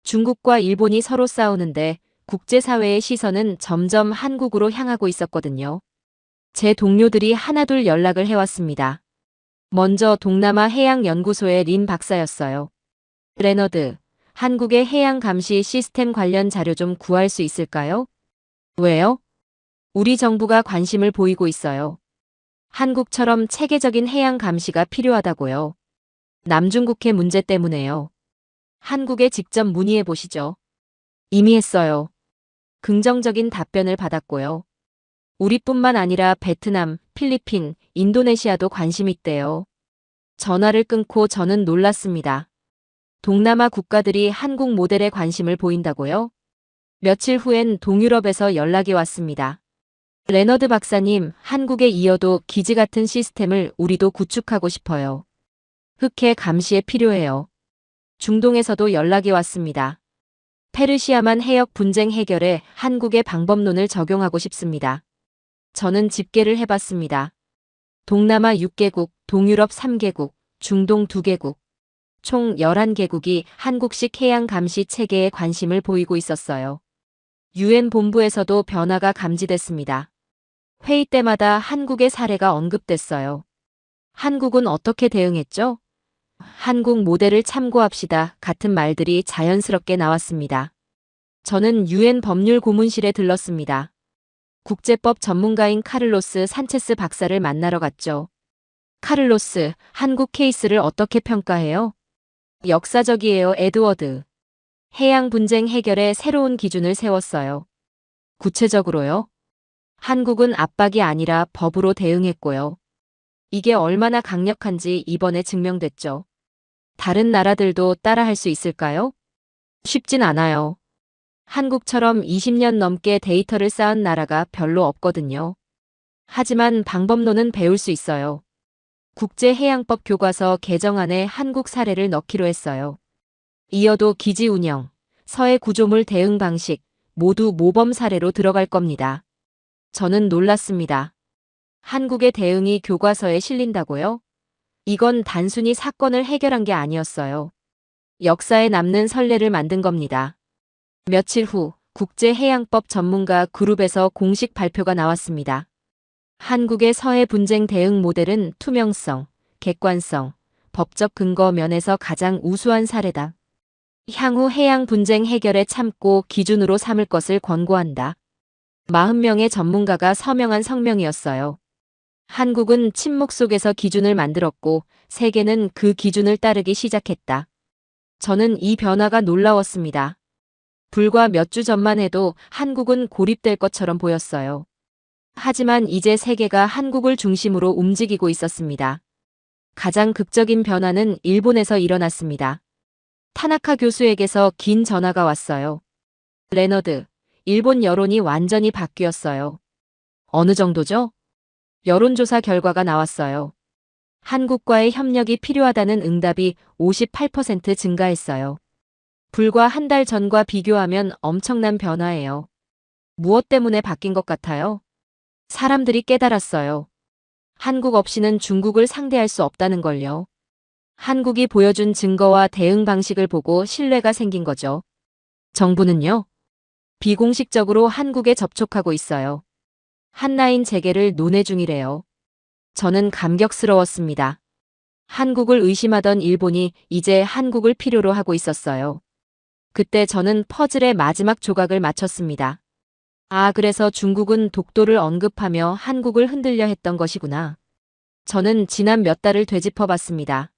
Speaker 3: 중국과 일본이 서로 싸우는데 국제사회의 시선은 점점 한국으로 향하고 있었거든요. 제 동료들이 하나둘 연락을 해왔습니다. 먼저 동남아 해양연구소의 린 박사였어요. 레너드, 한국의 해양 감시 시스템 관련 자료 좀 구할 수 있을까요? 왜요? 우리 정부가 관심을 보이고 있어요. 한국처럼 체계적인 해양 감시가 필요하다고요. 남중국해 문제 때문에요. 한국에 직접 문의해 보시죠. 이미 했어요. 긍정적인 답변을 받았고요. 우리뿐만 아니라 베트남, 필리핀, 인도네시아도 관심 있대요. 전화를 끊고 저는 놀랐습니다. 동남아 국가들이 한국 모델에 관심을 보인다고요? 며칠 후엔 동유럽에서 연락이 왔습니다. 레너드 박사님, 한국에 이어도 기지 같은 시스템을 우리도 구축하고 싶어요. 흑해 감시에 필요해요. 중동에서도 연락이 왔습니다. 페르시아만 해역 분쟁 해결에 한국의 방법론을 적용하고 싶습니다. 저는 집계를 해봤습니다. 동남아 6개국, 동유럽 3개국, 중동 2개국, 총 11개국이 한국식 해양 감시 체계에 관심을 보이고 있었어요. 유엔 본부에서도 변화가 감지됐습니다. 회의 때마다 한국의 사례가 언급됐어요. 한국은 어떻게 대응했죠? 한국 모델을 참고합시다 같은 말들이 자연스럽게 나왔습니다. 저는 유엔 법률 고문실에 들렀습니다. 국제법 전문가인 카를로스 산체스 박사를 만나러 갔죠. 카를로스, 한국 케이스를 어떻게 평가해요? 역사적이에요, 에드워드. 해양 분쟁 해결에 새로운 기준을 세웠어요. 구체적으로요? 한국은 압박이 아니라 법으로 대응했고요. 이게 얼마나 강력한지 이번에 증명됐죠. 다른 나라들도 따라할 수 있을까요? 쉽진 않아요. 한국처럼 20년 넘게 데이터를 쌓은 나라가 별로 없거든요. 하지만 방법론은 배울 수 있어요. 국제해양법 교과서 개정안에 한국 사례를 넣기로 했어요. 이어도 기지 운영, 서해 구조물 대응 방식 모두 모범 사례로 들어갈 겁니다. 저는 놀랐습니다. 한국의 대응이 교과서에 실린다고요? 이건 단순히 사건을 해결한 게 아니었어요. 역사에 남는 선례를 만든 겁니다. 며칠 후 국제해양법 전문가 그룹에서 공식 발표가 나왔습니다. 한국의 서해 분쟁 대응 모델은 투명성, 객관성, 법적 근거 면에서 가장 우수한 사례다. 향후 해양 분쟁 해결에 참고 기준으로 삼을 것을 권고한다. 40명의 전문가가 서명한 성명이었어요. 한국은 침묵 속에서 기준을 만들었고 세계는 그 기준을 따르기 시작했다. 저는 이 변화가 놀라웠습니다. 불과 몇 주 전만 해도 한국은 고립될 것처럼 보였어요. 하지만 이제 세계가 한국을 중심으로 움직이고 있었습니다. 가장 극적인 변화는 일본에서 일어났습니다. 타나카 교수에게서 긴 전화가 왔어요. 레너드, 일본 여론이 완전히 바뀌었어요. 어느 정도죠? 여론조사 결과가 나왔어요. 한국과의 협력이 필요하다는 응답이 58% 증가했어요. 불과 한 달 전과 비교하면 엄청난 변화예요. 무엇 때문에 바뀐 것 같아요? 사람들이 깨달았어요. 한국 없이는 중국을 상대할 수 없다는 걸요. 한국이 보여준 증거와 대응 방식을 보고 신뢰가 생긴 거죠. 정부는요? 비공식적으로 한국에 접촉하고 있어요. 한라인 재개를 논의 중이래요. 저는 감격스러웠습니다. 한국을 의심하던 일본이 이제 한국을 필요로 하고 있었어요. 그때 저는 퍼즐의 마지막 조각을 맞췄습니다. 아, 그래서 중국은 독도를 언급하며 한국을 흔들려 했던 것이구나. 저는 지난 몇 달을 되짚어봤습니다.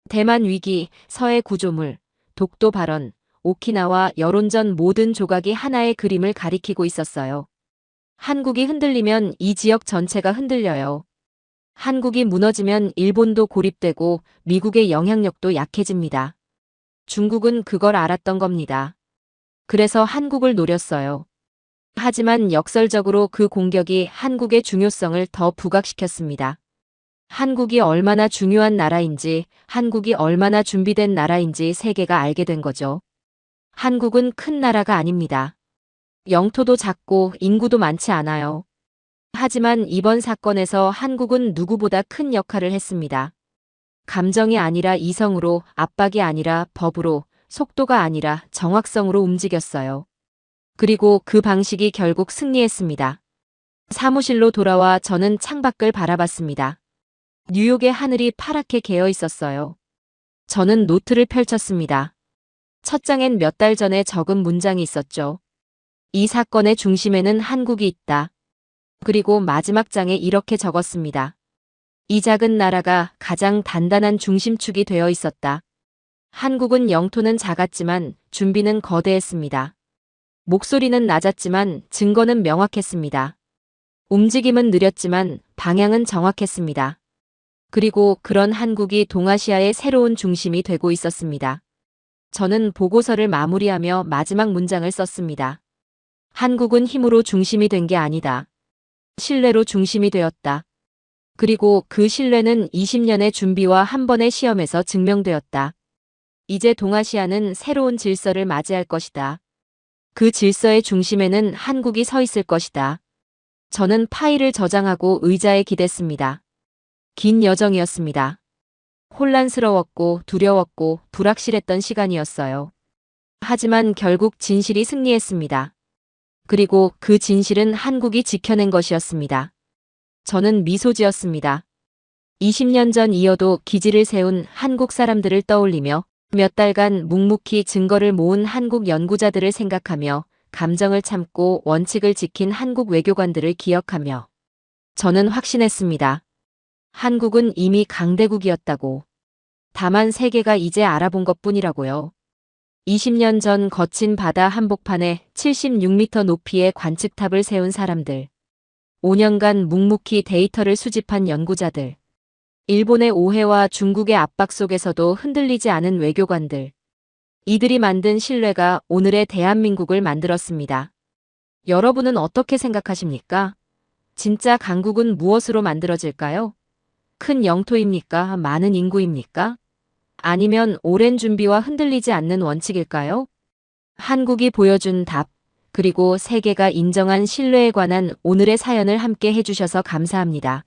Speaker 3: 대만 위기, 서해 구조물, 독도 발언, 오키나와 여론전 모든 조각이 하나의 그림을 가리키고 있었어요. 한국이 흔들리면 이 지역 전체가 흔들려요. 한국이 무너지면 일본도 고립되고 미국의 영향력도 약해집니다. 중국은 그걸 알았던 겁니다. 그래서 한국을 노렸어요. 하지만 역설적으로 그 공격이 한국의 중요성을 더 부각시켰습니다. 한국이 얼마나 중요한 나라인지, 한국이 얼마나 준비된 나라인지 세계가 알게 된 거죠. 한국은 큰 나라가 아닙니다. 영토도 작고 인구도 많지 않아요. 하지만 이번 사건에서 한국은 누구보다 큰 역할을 했습니다. 감정이 아니라 이성으로, 압박이 아니라 법으로, 속도가 아니라 정확성으로 움직였어요. 그리고 그 방식이 결국 승리했습니다. 사무실로 돌아와 저는 창밖을 바라봤습니다. 뉴욕의 하늘이 파랗게 개어 있었어요. 저는 노트를 펼쳤습니다. 첫 장엔 몇 달 전에 적은 문장이 있었죠. 이 사건의 중심에는 한국이 있다. 그리고 마지막 장에 이렇게 적었습니다. 이 작은 나라가 가장 단단한 중심축이 되어 있었다. 한국은 영토는 작았지만 준비는 거대했습니다. 목소리는 낮았지만 증거는 명확했습니다. 움직임은 느렸지만 방향은 정확했습니다. 그리고 그런 한국이 동아시아의 새로운 중심이 되고 있었습니다. 저는 보고서를 마무리하며 마지막 문장을 썼습니다. 한국은 힘으로 중심이 된 게 아니다. 신뢰로 중심이 되었다. 그리고 그 신뢰는 20년의 준비와 한 번의 시험에서 증명되었다. 이제 동아시아는 새로운 질서를 맞이할 것이다. 그 질서의 중심에는 한국이 서 있을 것이다. 저는 파일을 저장하고 의자에 기댔습니다. 긴 여정이었습니다. 혼란스러웠고 두려웠고 불확실했던 시간이었어요. 하지만 결국 진실이 승리했습니다. 그리고 그 진실은 한국이 지켜낸 것이었습니다. 저는 미소 지었습니다. 20년 전 이어도 기지를 세운 한국 사람들을 떠올리며 몇 달간 묵묵히 증거를 모은 한국 연구자들을 생각하며 감정을 참고 원칙을 지킨 한국 외교관들을 기억하며 저는 확신했습니다. 한국은 이미 강대국이었다고. 다만 세계가 이제 알아본 것뿐이라고요. 20년 전 거친 바다 한복판에 76m 높이의 관측탑을 세운 사람들. 5년간 묵묵히 데이터를 수집한 연구자들. 일본의 오해와 중국의 압박 속에서도 흔들리지 않은 외교관들. 이들이 만든 신뢰가 오늘의 대한민국을 만들었습니다. 여러분은 어떻게 생각하십니까? 진짜 강국은 무엇으로 만들어질까요? 큰 영토입니까? 많은 인구입니까? 아니면 오랜 준비와 흔들리지 않는 원칙일까요? 한국이 보여준 답, 그리고 세계가 인정한 신뢰에 관한 오늘의 사연을 함께 해주셔서 감사합니다.